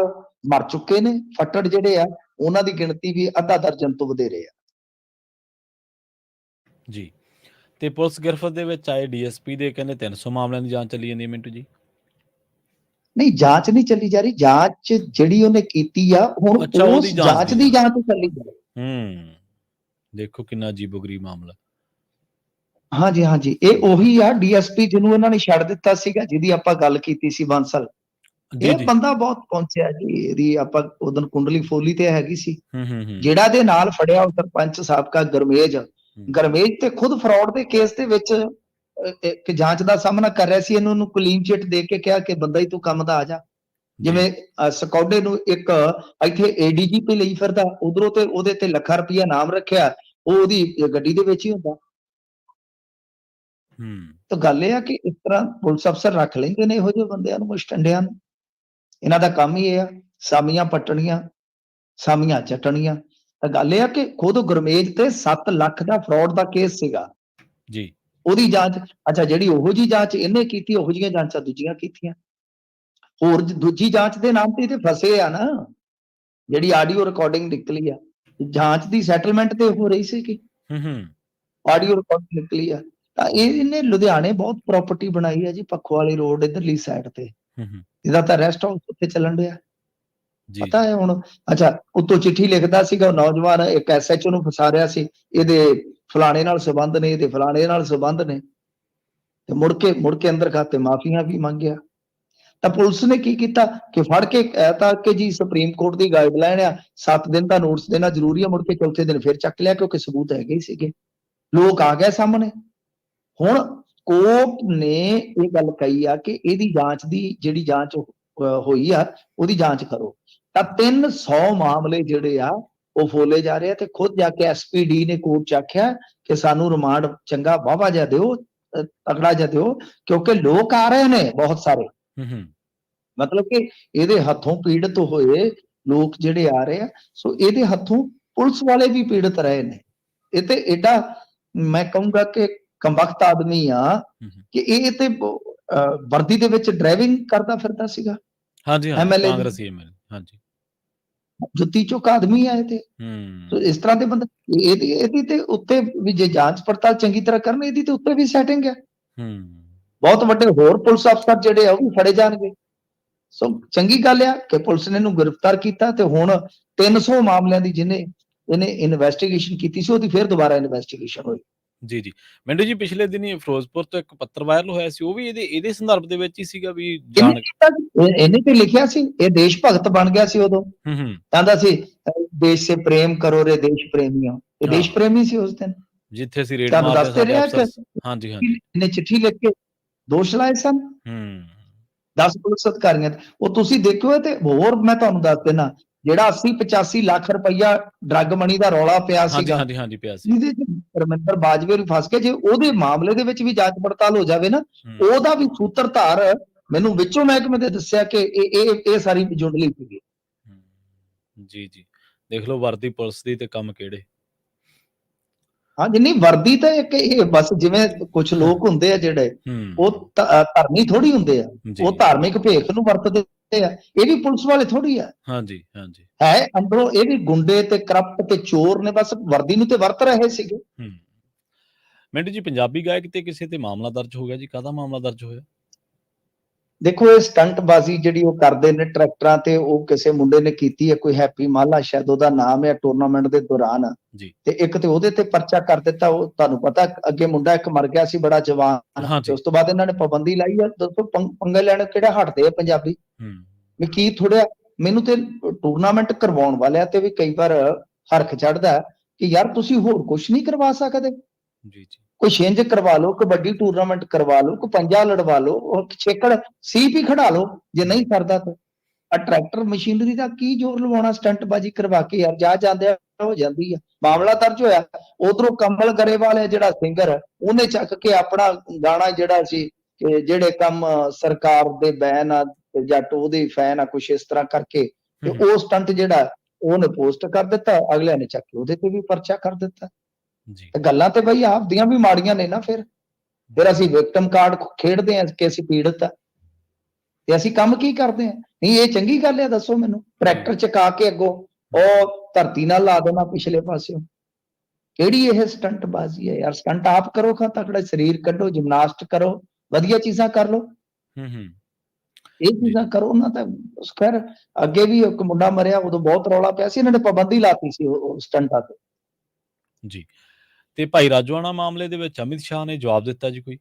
ਮਰ ਚੁੱਕੇ ਨੇ ਫੱਟੜ ਜਿਹੜੇ ਆ, ਉਹਨਾਂ ਦੀ ਗਿਣਤੀ ਵੀ ਅੱਧਾ ਦਰਜਨ ਤੋਂ ਵਧੇਰੇ ਆ। ਜੀ ਤੇ ਪੁਲਿਸ ਗਿਰਫਤ ਦੇ ਵਿੱਚ ਆਏ ਡੀਐਸਪੀ ਦੇ ਕਹਿੰਦੇ 300 ਮਾਮਲਿਆਂ ਦੀ ਜਾਂਚ ਚੱਲੀ ਜਾਂਦੀ ਹੈ ਮਿੰਟੂ ਜੀ। ਨਹੀਂ, ਜਾਂਚ ਨਹੀਂ ਚੱਲੀ ਜਾ ਰਹੀ। ਜਾਂਚ ਜਿਹੜੀ ਉਹਨੇ ਕੀਤੀ ਆ ਹੁਣ ਉਸ ਜਾਂਚ ਦੀ ਜਾਂਚ ਚੱਲੀ ਜਾ ਰਹੀ। ਦੇਖੋ ਕਿੰਨਾ ਅਜੀਬੋ-ਗਰੀਬ ਮਾਮਲਾ। ਹਾਂਜੀ ਹਾਂਜੀ, ਇਹ ਉਹੀ ਆ ਡੀਐਸਪੀ ਜਿਹਨੂੰ ਇਹਨਾਂ ਨੇ ਛੱਡ ਦਿੱਤਾ ਸੀਗਾ, ਜਿਹਦੀ ਆਪਾਂ ਗੱਲ ਕੀਤੀ ਸੀ ਬਾਂਸਲ। ਇਹ ਬੰਦਾ ਬਹੁਤ ਪਹੁੰਚਿਆ ਜੀ, ਇਹਦੀ ਆਪਾਂ ਉਦੋਂ ਕੁੰਡਲੀ ਫੋਲੀ ਤੇ ਹੈਗੀ ਸੀ। ਜਿਹੜਾ ਦੇ ਨਾਲ ਫੜਿਆ ਉਹ ਸਰਪੰਚ ਸਾਬਕਾ ਗਰਮੇਜ ਤੇ ਖੁਦ ਫਰਾਡ ਦੇ ਕੇਸ ਦੇ ਵਿੱਚ ਇੱਕ ਜਾਂਚ ਦਾ ਸਾਹਮਣਾ ਕਰ ਰਿਹਾ ਸੀ। ਇਹਨੂੰ ਕਲੀਨ ਚਿੱਟ ਦੇ ਕੇ ਕਿਹਾ ਕਿ ਬੰਦਾ ਹੀ ਤੂੰ ਕੰਮ ਦਾ ਆ ਜਾ। ਜਿਵੇਂ ਸਕੌਡੇ ਨੂੰ ਇੱਕ ਇੱਥੇ ਏਡੀਜੀਪੀ ਲਈ ਫਿਰਦਾ, ਉਧਰੋਂ ਤੇ ਉਹਦੇ ਤੇ ਲੱਖਾਂ ਰੁਪਈਆ ਨਾਮ ਰੱਖਿਆ, ਉਹ ਉਹਦੀ ਗੱਡੀ ਦੇ ਵਿੱਚ ਹੀ ਹੁੰਦਾ। ਤਾਂ ਗੱਲ ਇਹ ਆ ਕਿ ਇਸ ਤਰ੍ਹਾਂ ਪੁਲਿਸ ਅਫਸਰ ਰੱਖ ਲੈਂਦੇ ਨੇ ਇਹੋ ਜਿਹੇ ਬੰਦਿਆਂ ਨੂੰ, ਮੁਸ਼ਟੰਡਿਆਂ ਨੂੰ। ਇਹਨਾਂ ਦਾ ਕੰਮ ਹੀ ਇਹ ਆ, ਸਾਮੀਆਂ ਪੱਟਣੀਆਂ, ਸਾਮੀਆਂ ਚੱਟਣੀਆਂ। ਤਾਂ ਗੱਲ ਇਹ ਆ ਕਿ ਖੁਦ ਗੁਰਮੇਜ ਤੇ 7 ਲੱਖ ਦਾ ਫਰਾਡ ਦਾ ਕੇਸ ਸੀਗਾ ਜੀ, ਉਹਦੀ ਜਾਂਚ। ਅੱਛਾ, ਜਿਹੜੀ ਉਹੋ ਜਿਹੀ ਜਾਂਚ ਇਹਨੇ ਕੀਤੀ, ਉਹੋ ਜਿਹੀਆਂ ਜਾਂਚਾਂ ਦੂਜੀਆਂ ਕੀਤੀਆਂ। ਹੋਰ ਦੂਜੀ ਜਾਂਚ ਦੇ ਨਾਮ ਤੇ ਫਸੇ ਆ ਨਾ, ਜਿਹੜੀ ਆਡੀਓ ਰਿਕਾਰਡਿੰਗ ਨਿਕਲੀ ਆ, ਜਾਂਚ ਦੀ ਸੈਟਲਮੈਂਟ ਤੇ ਹੋ ਰਹੀ ਸੀ ਕਿ ਆਡੀਓ ਰਿਕਾਰਡਿੰਗ ਨਿਕਲੀ ਆ। ਤਾਂ ਇਹਨੇ ਲੁਧਿਆਣੇ ਬਹੁਤ ਪ੍ਰਾਪਰਟੀ ਬਣਾਈ ਹੈ ਜੀ, ਪੱਖੋ ਵਾਲੀ ਰੋਡ ਇਧਰਲੀ ਸਾਈਡ ਤੇ। ਇਹਦਾ ਤਾਂ ਰੈਸਟ ਹਾਊਸ ਉੱਥੇ ਚੱਲਣ ਡਿਆ, ਪਤਾ ਹੈ ਹੁਣ। ਅੱਛਾ, ਉੱਤੋਂ ਚਿੱਠੀ ਲਿਖਦਾ ਸੀਗਾ ਉਹ ਨੌਜਵਾਨ, ਇੱਕ ਐਸਐਚਓ ਨੂੰ ਫਸਾ ਰਿਹਾ ਸੀ, ਇਹਦੇ ਫਲਾਣੇ ਨਾਲ ਸੰਬੰਧ ਨੇ, ਇਹਦੇ ਫਲਾਣੇ ਨਾਲ ਸੰਬੰਧ ਨੇ। ਤੇ ਮੁੜ ਕੇ ਅੰਦਰ ਖਾਤੇ ਮਾਫੀਆਂ ਵੀ ਮੰਗਿਆ। ਤਾਂ ਪੁਲਿਸ ਨੇ ਕੀ ਕੀਤਾ ਕਿ ਫੜ ਕੇ ਕਹਿਤਾ ਕਿ ਜੀ ਸੁਪਰੀਮ ਕੋਰਟ ਦੀ ਗਾਈਡਲਾਈਨ ਆ, 7 ਦਿਨ ਦਾ ਨੋਟਿਸ ਦੇਣਾ ਜ਼ਰੂਰੀ ਆ। ਮੁੜ ਕੇ ਚੌਥੇ ਦਿਨ ਫਿਰ ਚੱਕ ਲਿਆ, ਕਿਉਂਕਿ ਸਬੂਤ ਹੈਗੇ ਹੀ ਸੀਗੇ, ਲੋਕ ਆ ਗਏ ਸਾਹਮਣੇ। ਹੁਣ ਕੋਰਟ ਨੇ ਇਹ ਗੱਲ ਕਹੀ ਆ ਕਿ ਇਹਦੀ ਜਾਂਚ ਦੀ ਜਿਹੜੀ ਜਾਂਚ ਹੋਈ ਆ, ਉਹਦੀ ਜਾਂਚ ਕਰੋ। ਤਾਂ 300 ਮਾਮਲੇ ਜਿਹੜੇ ਆ ਉਹ ਫੋਲੇ ਜਾ ਰਹੇ ਆ। ਤੇ ਖੁਦ ਜਾ ਕੇ ਐਸਪੀਡੀ ਨੇ ਕੋਰਟ ਚ ਆਖਿਆ ਕਿ ਸਾਨੂੰ ਰਿਮਾਂਡ ਚੰਗਾ ਵਾਹਵਾ ਜਿਹਾ ਦਿਓ, ਤਗੜਾ ਜਿਹਾ ਦਿਓ, ਕਿਉਂਕਿ ਲੋਕ ਆ ਰਹੇ ਨੇ ਬਹੁਤ ਸਾਰੇ। ਮਤਲਬ ਕਿ ਇਹਦੇ ਹੱਥੋਂ ਪੀੜਤ ਹੋਏ ਲੋਕ ਜਿਹੜੇ ਆ ਰਹੇ ਆ, ਸੋ ਇਹਦੇ ਹੱਥੋਂ ਪੁਲਿਸ ਵਾਲੇ ਵੀ ਪੀੜਤ ਰਹੇ ਨੇ। ਇਹ ਤੇ ਏਡਾ ਮੈਂ ਕਹੂੰਗਾ ਕਿ ਕੰਬਖਤ ਆਦਮੀ ਆ ਕਿ ਇਹ ਤੇ ਵਰਦੀ ਦੇ ਵਿੱਚ ਡਰਾਈਵਿੰਗ ਕਰਦਾ ਫਿਰਦਾ ਸੀਗਾ। ਹਾਂਜੀ ਹਾਂਜੀ, ਕਾਂਗਰਸੀ ਐਮਐਲਏ, ਹਾਂਜੀ, ਜੁੱਤੀ ਚੁੱਕ ਆਦਮੀ ਆ ਇਹ ਤੇ। ਇਸ ਤਰ੍ਹਾਂ ਦੇ ਬੰਦੇ, ਇਹਦੀ ਤੇ ਉੱਤੇ ਵੀ ਜੇ ਜਾਂਚ ਪੜਤਾਲ ਚੰਗੀ ਤਰ੍ਹਾਂ ਕਰਨ, ਇਹਦੀ ਤੇ ਉੱਤੇ ਵੀ ਸੈਟਿੰਗ ਆ। ਬਹੁਤ ਵੱਡੇ ਹੋਰ ਪੁਲਿਸ ਅਫਸਰ ਜਿਹੜੇ ਆ ਉਹ ਵੀ ਫੜੇ ਜਾਣਗੇ। ਸੋ ਚੰਗੀ ਗੱਲ ਆ ਕਿ ਪੁਲਿਸ ਨੇ ਇਹਨੂੰ ਗ੍ਰਿਫਤਾਰ ਕੀਤਾ। ਤੇ ਹੁਣ 300 ਮਾਮਲਿਆਂ ਦੀ ਇਹਨੇ ਇਨਵੈਸਟੀਗੇਸ਼ਨ ਕੀਤੀ ਸੀ, ਉਹਦੀ ਫਿਰ ਦੁਬਾਰਾ ਇਨਵੈਸਟੀਗੇਸ਼ਨ ਹੋਈ। ਜੀ ਜੀ, ਮਿੰਟੂ ਜੀ, ਪਿਛਲੇ ਦਿਨੀ ਫਿਰੋਜ਼ਪੁਰ ਤੋਂ ਇੱਕ ਪੱਤਰ ਵਾਇਰਲ ਹੋਇਆ ਸੀ, ਉਹ ਵੀ ਇਹਦੇ ਸੰਦਰਭ ਦੇ ਵਿੱਚ ਹੀ ਸੀਗਾ ਵੀ ਇਹਨੇ ਤੇ ਲਿਖਿਆ ਸੀ, ਇਹ ਦੇਸ਼ ਭਗਤ ਬਣ ਗਿਆ ਸੀ ਉਦੋਂ। ਕਹਿੰਦਾ ਸੀ ਦੇਸ਼ ਸੇ ਪ੍ਰੇਮ ਕਰੋ ਰੇ ਦੇਸ਼ ਪ੍ਰੇਮੀਆਂ। ਇਹ ਦੇਸ਼ ਪ੍ਰੇਮੀ ਸੀ ਉਸ ਦਿਨ, ਜਿੱਥੇ ਅਸੀਂ ਰੇਡ ਤੁਹਾਨੂੰ ਦੱਸਦੇ ਰਿਹਾ ਕਿ ਹਾਂਜੀ ਹਾਂਜੀ ਇਹਨੇ ਚਿੱਠੀ ਲਿਖ ਕੇ ਦੋਸ਼ ਲਾਏ ਸਨ 10 ਪੁਲਿਸ ਅਧਿਕਾਰੀਆਂ ਤੇ। ਉਹ ਤੁਸੀਂ ਦੇਖਿਓ। ਤੇ ਹੋਰ ਮੈਂ ਤੁਹਾਨੂੰ ਦੱਸ ਦੇਣਾ, ਜਿਹੜਾ 80-85 ਲੱਖ ਰੁਪਈਆ ਡਰੱਗ ਮਨੀ ਦਾ ਰੌਲਾ ਪਿਆ ਸੀਗਾ, ਹਾਂਜੀ ਪਿਆ ਸੀ, ਜਿਹਦੇ ਚ ਰਮਿੰਦਰ ਬਾਜਵੇ ਨੂੰ ਫਸ ਕੇ, ਜੇ ਉਹਦੇ ਮਾਮਲੇ ਦੇ ਵਿੱਚ ਵੀ ਜਾਂਚ ਪੜਤਾਲ ਹੋ ਜਾਵੇ ਨਾ, ਉਹਦਾ ਵੀ ਸੂਤਰਧਾਰ ਮੈਨੂੰ ਵਿੱਚੋਂ ਮਹਿਕਮੇ ਦੇ ਦੱਸਿਆ ਕਿ ਇਹ ਸਾਰੀ ਜੁੰਡਲੀ ਸੀਗੀ। ਜੀ ਜੀ, ਦੇਖ ਲਓ ਵਰਦੀ ਪੁਲਿਸ ਦੀ ਤੇ ਕੰਮ ਕਿਹੜੇ। ਹਾਂ, ਜਿੰਨੀ ਵਰਦੀ ਤਾਂ ਇੱਕ ਇਹ ਬਸ ਜਿਵੇਂ ਕੁਝ ਲੋਕ ਹੁੰਦੇ ਆ ਜਿਹੜੇ ਉਹ ਧਰਮੀ ਥੋੜੀ ਹੁੰਦੇ ਆ, ਉਹ ਧਾਰਮਿਕ ਭੇਖ ਨੂੰ ਵਰਤਦੇ ਆ, ਇਹ ਵੀ ਪੁਲਿਸ ਵਾਲੇ ਥੋੜੀ ਆ, ਹਾਂਜੀ ਹਾਂਜੀ ਹੈ ਅੰਦਰੋਂ ਇਹ ਵੀ ਗੁੰਡੇ ਤੇ ਕਰਪਟ ਤੇ ਚੋਰ ਨੇ, ਬਸ ਵਰਦੀ ਨੂੰ ਤੇ ਵਰਤ ਰਹੇ ਸੀਗੇ। ਹੂੰ ਮਿੰਟੂ ਜੀ, ਪੰਜਾਬੀ ਗਾਇਕ ਤੇ ਕਿਸੇ ਤੇ ਮਾਮਲਾ ਦਰਜ ਹੋ ਗਿਆ ਜੀ, ਕਾਹਦਾ ਮਾਮਲਾ ਦਰਜ ਹੋਇਆ? ਦੇਖੋ ਇਹ ਸਟੰਟਬਾਜ਼ੀ ਜਿਹੜੀ ਉਹ ਕਰਦੇ ਨੇ ਟਰੈਕਟਰਾਂ ਤੇ, ਉਹ ਕਿਸੇ ਮੁੰਡੇ ਨੇ ਕੀਤੀ ਹੈ, ਕੋਈ ਹੈਪੀ ਮਾਲਾ ਸ਼ਾਇਦ ਉਹਦਾ ਨਾਮ ਹੈ, ਟੂਰਨਾਮੈਂਟ ਦੇ ਦੌਰਾਨ, ਜੀ ਤੇ ਇੱਕ ਤੇ ਉਹਦੇ ਤੇ ਪਰਚਾ ਕਰ ਦਿੱਤਾ। ਉਹ ਤੁਹਾਨੂੰ ਪਤਾ ਅੱਗੇ ਮੁੰਡਾ ਇੱਕ ਮਰ ਗਿਆ ਸੀ ਬੜਾ ਜਵਾਨ, ਤੇ ਹਾਂਜੀ ਉਸ ਤੋਂ ਬਾਅਦ ਇਹਨਾਂ ਨੇ ਪਾਬੰਦੀ ਲਾਈ ਆ। ਦੱਸੋ ਪੰਗੇ ਲੈਣ ਕਿਹੜਾ ਹਟਦੇ ਆ ਪੰਜਾਬੀ, ਹੂੰ ਵੀ ਕੀ ਥੋੜ੍ਹਾ ਮੈਨੂੰ ਤੇ ਟੂਰਨਾਮੈਂਟ ਕਰਵਾਉਣ ਵਾਲਿਆਂ ਤੇ ਵੀ ਕਈ ਵਾਰ ਹਰਖ ਚੜਦਾ ਕਿ ਯਾਰ ਤੁਸੀਂ ਹੋਰ ਕੁਝ ਨਹੀਂ ਕਰਵਾ ਸਕਦੇ। ਜੀ ਜੀ ਕੋਈ ਛਿੰਝ ਕਰਵਾ ਲਓ, ਕਬੱਡੀ ਟੂਰਨਾਮੈਂਟ ਕਰਵਾ ਲਓ, ਕੋਈ ਪੰਜਾ ਲੜਵਾ ਲਓ, ਉਹ ਛੇਕੜ ਸੀਪ ਹੀ ਖੜਾ ਲਓ ਜੇ ਨਹੀਂ ਕਰਦਾ ਤਾਂ। ਆ ਟਰੈਕਟਰ ਮਸ਼ੀਨਰੀ ਦਾ ਕੀ ਜ਼ੋਰ ਲਵਾਉਣਾ ਸਟੰਟਬਾਜ਼ੀ ਕਰਵਾ ਕੇ, ਯਾਰ ਜਾ ਜਾਂਦੇ ਹੋ ਜਾਂਦੀ ਆ। ਮਾਮਲਾ ਦਰਜ ਹੋਇਆ, ਉਧਰੋਂ ਕਮਲ ਗਰੇਵਾਲ ਹੈ ਜਿਹੜਾ ਸਿੰਗਰ, ਉਹਨੇ ਚੱਕ ਕੇ ਆਪਣਾ ਗਾਣਾ ਜਿਹੜਾ ਸੀ ਕਿ ਜਿਹੜੇ ਕੰਮ ਸਰਕਾਰ ਦੇ ਬੈਨ ਆ ਤੇ ਜੱਟ ਉਹਦੇ ਫੈਨ ਆ, ਕੁਛ ਇਸ ਤਰ੍ਹਾਂ ਕਰਕੇ, ਤੇ ਉਹ ਸਟੰਟ ਜਿਹੜਾ ਉਹਨੇ ਪੋਸਟ ਕਰ ਦਿੱਤਾ, ਅਗਲਿਆਂ ਨੇ ਚੱਕ ਕੇ ਉਹਦੇ ਤੇ ਵੀ ਪਰਚਾ ਕਰ ਦਿੱਤਾ। ਜੀ ਤੇ ਗੱਲਾਂ ਤੇ ਬਈ ਆਪਦੀਆਂ ਵੀ ਮਾੜੀਆਂ ਨੇ ਨਾ। ਫਿਰ ਅਸੀਂ ਵਿਕਟਮ ਕਾਰਡ ਖੇਡਦੇ ਹਾਂ ਕਿ ਅਸੀਂ ਪੀੜਤ ਆ, ਤੇ ਅਸੀਂ ਕੰਮ ਕੀ ਕਰਦੇ ਹਾਂ? ਨਹੀਂ ਇਹ ਚੰਗੀ ਗੱਲ ਹੈ? ਦੱਸੋ ਮੈਨੂੰ। ਟਰੈਕਟਰ ਚਕਾ ਕੇ ਅੱਗੋਂ ਉਹ ਧਰਤੀ ਨਾਲ ਲਾ ਦੇਣਾ ਪਿਛਲੇ ਪਾਸਿਓਂ, ਕਿਹੜੀ ਇਹ ਸਟੰਟਬਾਜ਼ੀ ਹੈ ਯਾਰ? ਸਟੰਟ ਆਪ ਕਰੋ, ਖਾ ਤਕੜਾ ਸਰੀਰ ਕੱਢੋ, ਜਿਮਨਾਸਟ ਕਰੋ, ਵਧੀਆ ਚੀਜ਼ਾਂ ਕਰ ਲਓ, ਹੂੰ ਇਹ ਚੀਜ਼ਾਂ ਕਰੋ ਨਾ। ਤਾਂ ਖੈਰ ਅੱਗੇ ਵੀ ਇੱਕ ਮੁੰਡਾ ਮਰਿਆ, ਉਦੋਂ ਬਹੁਤ ਰੌਲਾ ਪਿਆ ਸੀ, ਇਹਨਾਂ ਨੇ ਪਾਬੰਦੀ ਲਾਤੀ ਸੀ ਉਹ ਸਟੰਟਾਂ ਤੇ। ਜੀ ਤੇ ਭਾਈ ਰਾਜੋਆਣਾ ਮਾਮਲੇ ਦੇ ਵਿੱਚ ਅਮਿਤ ਸ਼ਾਹ ਨੇ ਜਵਾਬ ਦਿੱਤਾ ਜੀ ਕੋਈ?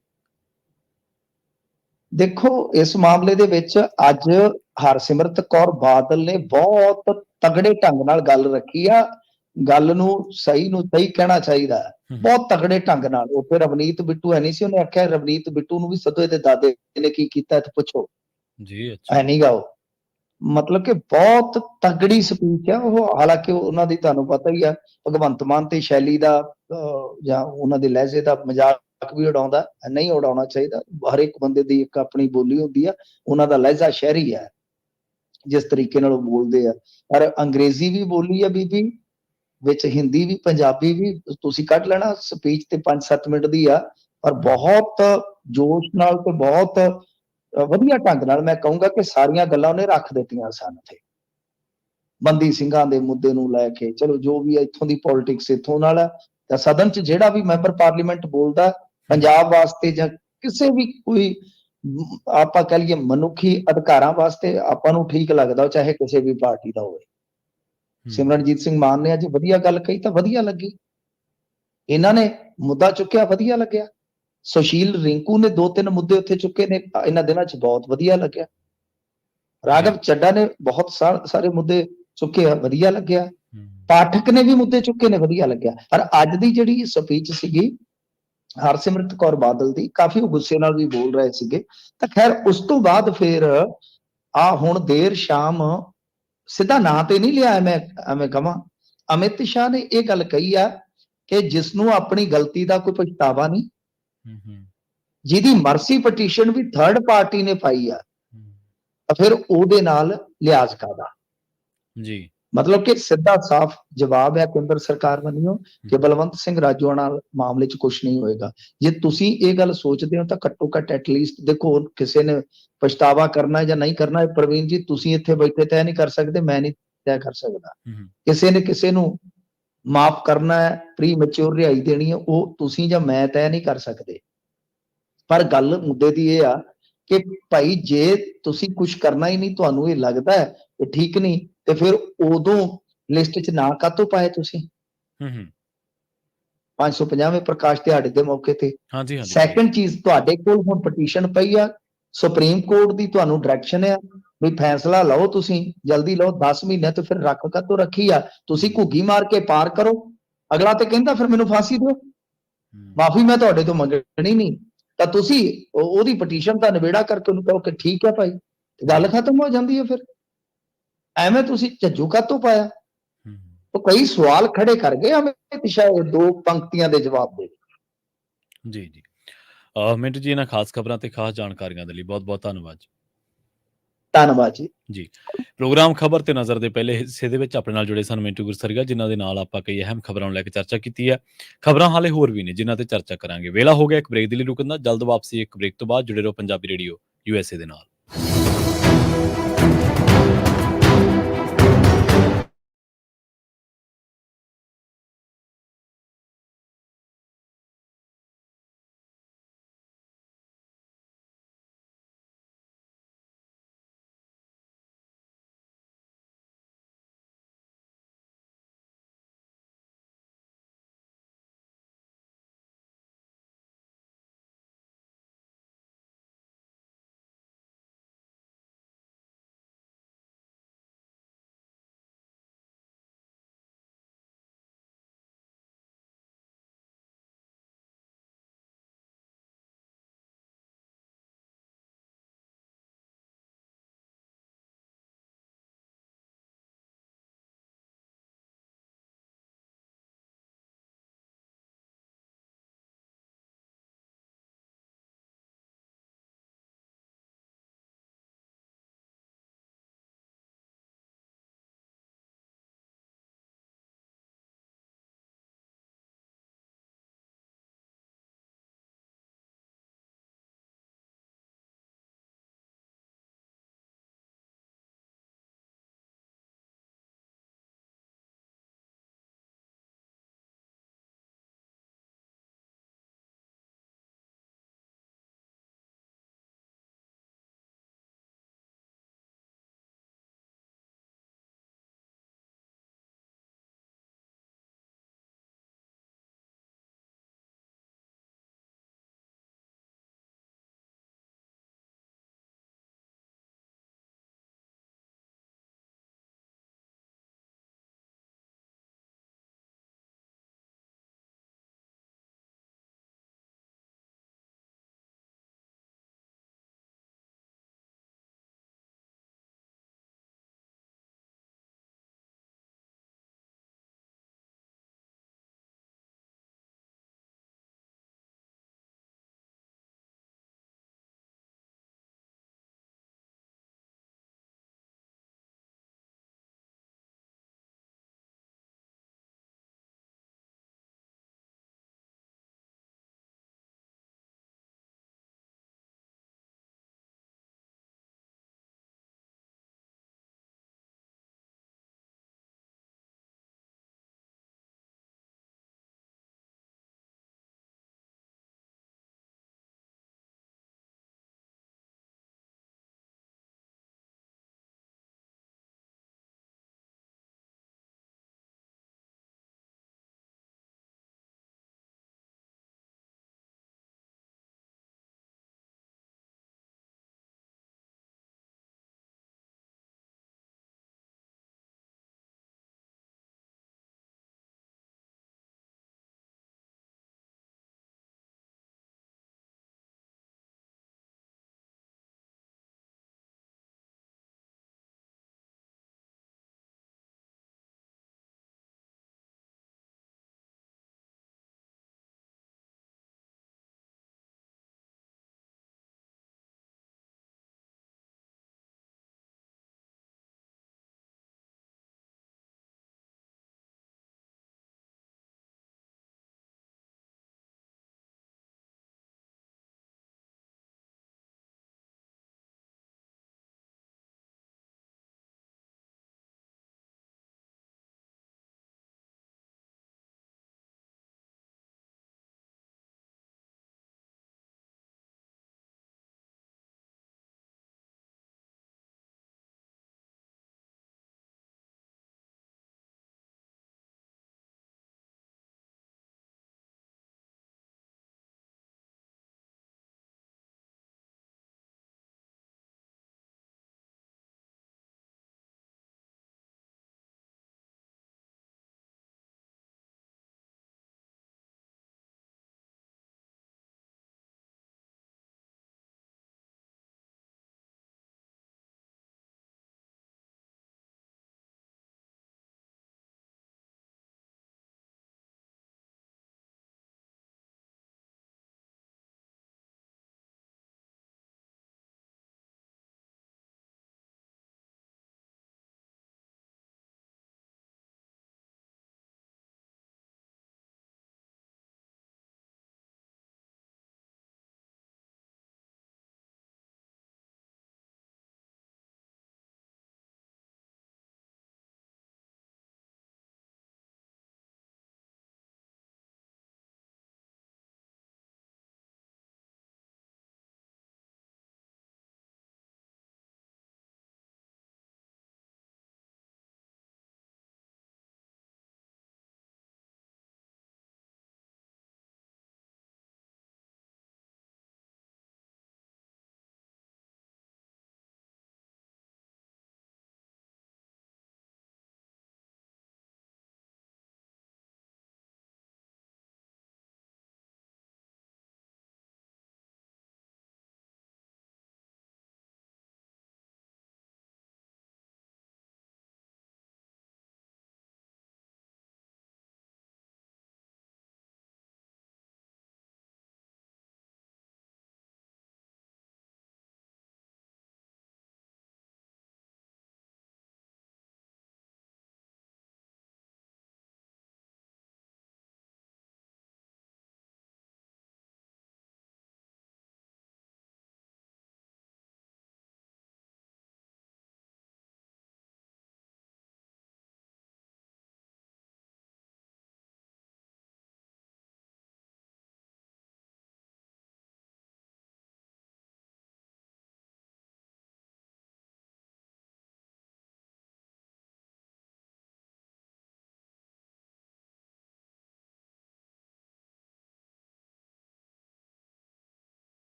ਦੇਖੋ ਇਸ ਮਾਮਲੇ ਦੇ ਵਿੱਚ ਅੱਜ ਹਰਸਿਮਰਤ ਕੌਰ ਬਾਦਲ ਨੇ ਬਹੁਤ ਤਗੜੇ ਢੰਗ ਨਾਲ ਗੱਲ ਰੱਖੀ ਆ। ਗੱਲ ਨੂੰ ਸਹੀ ਕਹਿਣਾ ਚਾਹੀਦਾ ਹੈ, ਬਹੁਤ ਤਗੜੇ ਢੰਗ ਨਾਲ। ਉੱਥੇ ਰਵਨੀਤ ਬਿੱਟੂ ਹੈ ਨਹੀਂ ਸੀ, ਉਹਨੇ ਆਖਿਆ ਰਵਨੀਤ ਬਿੱਟੂ ਨੂੰ ਵੀ ਸੱਦੋ, ਇਹਦੇ ਦਾਦੇ ਨੇ ਕੀ ਕੀਤਾ ਤੇ ਪੁੱਛੋ। ਜੀ ਅੱਛਾ ਹੈ ਨਹੀਂ ਗਾ ਉਹ, ਮਤਲਬ ਕਿ ਬਹੁਤ ਤਗੜੀ ਸਪੀਚ ਆ ਉਹ। ਹਾਲਾਂਕਿ ਉਹਨਾਂ ਦੀ ਤੁਹਾਨੂੰ ਪਤਾ ਹੀ ਆ, ਭਗਵੰਤ ਮਾਨ ਤੇ ਸ਼ੈਲੀ ਦਾ ਜਾਂ ਉਹਨਾਂ ਦੇ ਲਹਿਜੇ ਦਾ ਮਜ਼ਾਕ ਵੀ ਉਡਾਉਂਦਾ, ਨਹੀਂ ਉਡਾਉਣਾ ਚਾਹੀਦਾ। ਹਰ ਇੱਕ ਬੰਦੇ ਦੀ ਇੱਕ ਆਪਣੀ ਬੋਲੀ ਹੁੰਦੀ ਆ, ਉਹਨਾਂ ਦਾ ਲਹਿਜਾ ਸ਼ਹਿਰੀ ਹੈ, ਜਿਸ ਤਰੀਕੇ ਨਾਲ ਉਹ ਬੋਲਦੇ ਆ। ਪਰ ਅੰਗਰੇਜ਼ੀ ਵੀ ਬੋਲੀ ਆ ਬੀਬੀ ਵਿੱਚ, ਹਿੰਦੀ ਵੀ, ਪੰਜਾਬੀ ਵੀ, ਤੁਸੀਂ ਕੱਢ ਲੈਣਾ। ਸਪੀਚ ਤੇ 5-7 ਮਿੰਟ ਦੀ ਆ, ਪਰ ਬਹੁਤ ਜੋਸ਼ ਨਾਲ ਤੇ ਬਹੁਤ ਵਧੀਆ ਢੰਗ ਨਾਲ, ਮੈਂ ਕਹੂੰਗਾ ਕਿ ਸਾਰੀਆਂ ਗੱਲਾਂ ਉਹਨੇ ਰੱਖ ਦਿੱਤੀਆਂ ਸਨ। ਤੇ ਬੰਦੀ ਸਿੰਘਾਂ ਦੇ ਮੁੱਦੇ ਨੂੰ ਲੈ ਕੇ, ਚਲੋ ਜੋ ਵੀ ਇੱਥੋਂ ਦੀ ਪੋਲਿਟਿਕਸ ਇੱਥੋਂ ਨਾਲ ਆ। ਤਾਂ ਸਦਨ 'ਚ ਜਿਹੜਾ ਵੀ ਮੈਂਬਰ ਪਾਰਲੀਮੈਂਟ ਬੋਲਦਾ ਪੰਜਾਬ ਵਾਸਤੇ ਜਾਂ ਕਿਸੇ ਵੀ ਕੋਈ ਆਪਾਂ ਕਹਿ ਲਈਏ ਮਨੁੱਖੀ ਅਧਿਕਾਰਾਂ ਵਾਸਤੇ, ਆਪਾਂ ਨੂੰ ਠੀਕ ਲੱਗਦਾ, ਚਾਹੇ ਕਿਸੇ ਵੀ ਪਾਰਟੀ ਦਾ ਹੋਵੇ। ਸਿਮਰਨਜੀਤ ਸਿੰਘ ਮਾਨ ਨੇ ਅੱਜ ਵਧੀਆ ਗੱਲ ਕਹੀ ਤਾਂ ਵਧੀਆ ਲੱਗੀ, ਇਹਨਾਂ ਨੇ ਮੁੱਦਾ ਚੁੱਕਿਆ ਵਧੀਆ ਲੱਗਿਆ। ਸੁਸ਼ੀਲ ਰਿੰਕੂ ਨੇ 2-3 ਮੁੱਦੇ ਉੱਥੇ ਚੁੱਕੇ ਨੇ ਇਹਨਾਂ ਦਿਨਾਂ 'ਚ, ਬਹੁਤ ਵਧੀਆ ਲੱਗਿਆ। ਰਾਘਵ ਚੱਡਾ ਨੇ ਬਹੁਤ ਸਾਰੇ ਮੁੱਦੇ ਚੁੱਕੇ ਆ, ਵਧੀਆ ਲੱਗਿਆ। ਪਾਠਕ ਨੇ ਵੀ ਮੁੱਦੇ ਚੁੱਕੇ ਨੇ, ਵਧੀਆ ਲੱਗਿਆ। ਪਰ ਅੱਜ ਦੀ ਜਿਹੜੀ ਸਪੀਚ ਸੀਗੀ ਹਰਸਿਮਰਤ ਕੌਰ ਬਾਦਲ ਦੀ, ਕਾਫੀ ਗੁੱਸੇ ਨਾਲ ਵੀ ਬੋਲ ਰਹੇ ਸੀਗੇ। ਤਾਂ ਖੈਰ ਉਸ ਤੋਂ ਬਾਅਦ ਫਿਰ ਹੁਣ ਦੇਰ ਸ਼ਾਮ, ਸਿੱਧਾ ਨਾਂ ਤੇ ਨਹੀਂ ਲਿਆ, ਮੈਂ ਐਵੇਂ ਕਵਾਂ, ਅਮਿਤ ਸ਼ਾਹ ਨੇ ਇਹ ਗੱਲ ਕਹੀ ਆ ਕਿ ਜਿਸ ਨੂੰ ਆਪਣੀ ਗਲਤੀ ਦਾ ਕੋਈ ਪਛਤਾਵਾ ਨਹੀਂ, ਜਿਹਦੀ ਮਰਸੀ ਪਟੀਸ਼ਨ ਵੀ ਥਰਡ ਪਾਰਟੀ ਨੇ ਪਾਈ ਆ, ਤਾਂ ਫਿਰ ਉਹਦੇ ਨਾਲ ਲਿਹਾਜ਼ ਕਾਹਦਾ? ਜੀ ਮਤਲਬ ਕਿ ਸਿੱਧਾ ਸਾਫ਼ ਜਵਾਬ ਹੈ ਕੇਂਦਰ ਸਰਕਾਰ ਵੱਲੋਂ ਕਿ ਬਲਵੰਤ ਸਿੰਘ ਰਾਜੋਆਣਾ ਮਾਮਲੇ 'ਚ ਕੁਝ ਨਹੀਂ ਹੋਏਗਾ। ਜੇ ਤੁਸੀਂ ਇਹ ਗੱਲ ਸੋਚਦੇ ਹੋ ਤਾਂ ਘੱਟੋ ਘੱਟ ਐਟਲੀਸਟ ਦੇਖੋ, ਕਿਸੇ ਨੇ ਪਛਤਾਵਾ ਕਰਨਾ ਜਾਂ ਨਹੀਂ ਕਰਨਾ, ਪ੍ਰਵੀਨ ਜੀ ਤੁਸੀਂ ਇੱਥੇ ਬੈਠੇ ਤੈਅ ਨਹੀਂ ਕਰ ਸਕਦੇ, ਮੈਂ ਨਹੀਂ ਤੈਅ ਕਰ ਸਕਦਾ। ਕਿਸੇ ਨੇ ਕਿਸੇ ਨੂੰ ਮਾਫ ਕਰਨਾ ਹੈ, ਪ੍ਰੀ ਮੈਚੁਰ ਰਿਹਾਈ ਦੇਣੀ ਹੈ, ਉਹ ਤੁਸੀਂ ਜਾਂ ਮੈਂ ਤੈਅ ਨਹੀਂ ਕਰ ਸਕਦੇ। ਪਰ ਗੱਲ ਮੁੱਦੇ ਦੀ ਇਹ ਆ ਕਿ ਭਾਈ ਜੇ ਤੁਸੀਂ ਕੁਝ ਕਰਨਾ ਹੀ ਨਹੀਂ, ਤੁਹਾਨੂੰ ਇਹ ਲੱਗਦਾ ਹੈ ਕਿ ਠੀਕ ਨਹੀਂ, ਤੇ ਫਿਰ ਉਦੋਂ ਲਿਸਟ 'ਚ ਨਾਂ ਕਾਹਤੋਂ ਪਾਏ ਤੁਸੀਂ 550ਵੇਂ ਪ੍ਰਕਾਸ਼ ਦਿਹਾੜੇ ਦੇ ਮੌਕੇ ਤੇ? ਸੈਕੰਡ ਚੀਜ਼, ਤੁਹਾਡੇ ਕੋਲ ਹੁਣ ਪਟੀਸ਼ਨ ਪਈ ਆ, ਸੁਪਰੀਮ ਕੋਰਟ ਦੀ ਤੁਹਾਨੂੰ ਡਾਇਰੈਕਸ਼ਨ ਆ ਵੀ ਫੈਸਲਾ ਲਓ, ਤੁਸੀਂ ਜਲਦੀ ਲਓ, 10 ਮਹੀਨੇ ਤੋਂ ਫਿਰ ਰੱਖ ਕਾਹਤੋਂ ਰੱਖੀ ਆ? ਤੁਸੀਂ ਘੁੱਗੀ ਮਾਰ ਕੇ ਪਾਰ ਕਰੋ। ਅਗਲਾ ਤੇ ਕਹਿੰਦਾ ਫਿਰ ਮੈਨੂੰ ਫਾਂਸੀ ਦਿਓ, ਮਾਫੀ ਮੈਂ ਤੁਹਾਡੇ ਤੋਂ ਮੰਗਣੀ ਨਹੀਂ। ਤਾਂ ਤੁਸੀਂ ਉਹਦੀ ਪਟੀਸ਼ਨ ਦਾ ਨਿਬੇੜਾ ਕਰਕੇ ਉਹਨੂੰ ਕਹੋ ਕਿ ਠੀਕ ਹੈ ਭਾਈ, ਤੇ ਗੱਲ ਖਤਮ ਹੋ ਜਾਂਦੀ ਹੈ। ਫਿਰ ਐਵੇਂ ਤੁਸੀਂ ਝੱਜੂ ਕਾਹਤੋਂ ਪਾਇਆ? ਉਹ ਕਈ ਸਵਾਲ ਖੜੇ ਕਰ ਗਏ, ਅਮਿਤ ਸ਼ਾਹ 2 ਪੰਕਤੀਆਂ ਦੇ ਜਵਾਬ ਦੇ। ਜੀ ਜੀ ਮਿੰਟੂ ਜੀ, ਇਹਨਾਂ ਖਾਸ ਖਬਰਾਂ ਤੇ ਖਾਸ ਜਾਣਕਾਰੀਆਂ ਦੇ ਲਈ ਬਹੁਤ ਬਹੁਤ ਧੰਨਵਾਦ ਜੀ। ਧੰਨਵਾਦ ਜੀ। ਜੀ ਪ੍ਰੋਗਰਾਮ ਖਬਰ ਤੇ ਨਜ਼ਰ ਦੇ ਪਹਿਲੇ ਹਿੱਸੇ ਦੇ ਵਿੱਚ ਆਪਣੇ ਨਾਲ ਜੁੜੇ ਸਨ ਮਿੰਟੂ ਗੁਰਸਰੀਆ, ਜਿਨ੍ਹਾਂ ਦੇ ਨਾਲ ਆਪਾਂ ਕਈ ਅਹਿਮ ਖਬਰਾਂ ਨੂੰ ਲੈ ਕੇ ਚਰਚਾ ਕੀਤੀ ਹੈ। ਖਬਰਾਂ ਹਾਲੇ ਹੋਰ ਵੀ ਨੇ ਜਿਨ੍ਹਾਂ ਤੇ ਚਰਚਾ ਕਰਾਂਗੇ। ਵੇਲਾ ਹੋ ਗਿਆ ਇੱਕ ਬ੍ਰੇਕ ਦੇ ਲਈ ਰੁਕਣ ਦਾ, ਜਲਦ ਵਾਪਸੀ ਇੱਕ ਬ੍ਰੇਕ ਤੋਂ ਬਾਅਦ। ਜੁੜੇ ਰਹੋ ਪੰਜਾਬੀ ਰੇਡੀਓ USA ਦੇ ਨਾਲ।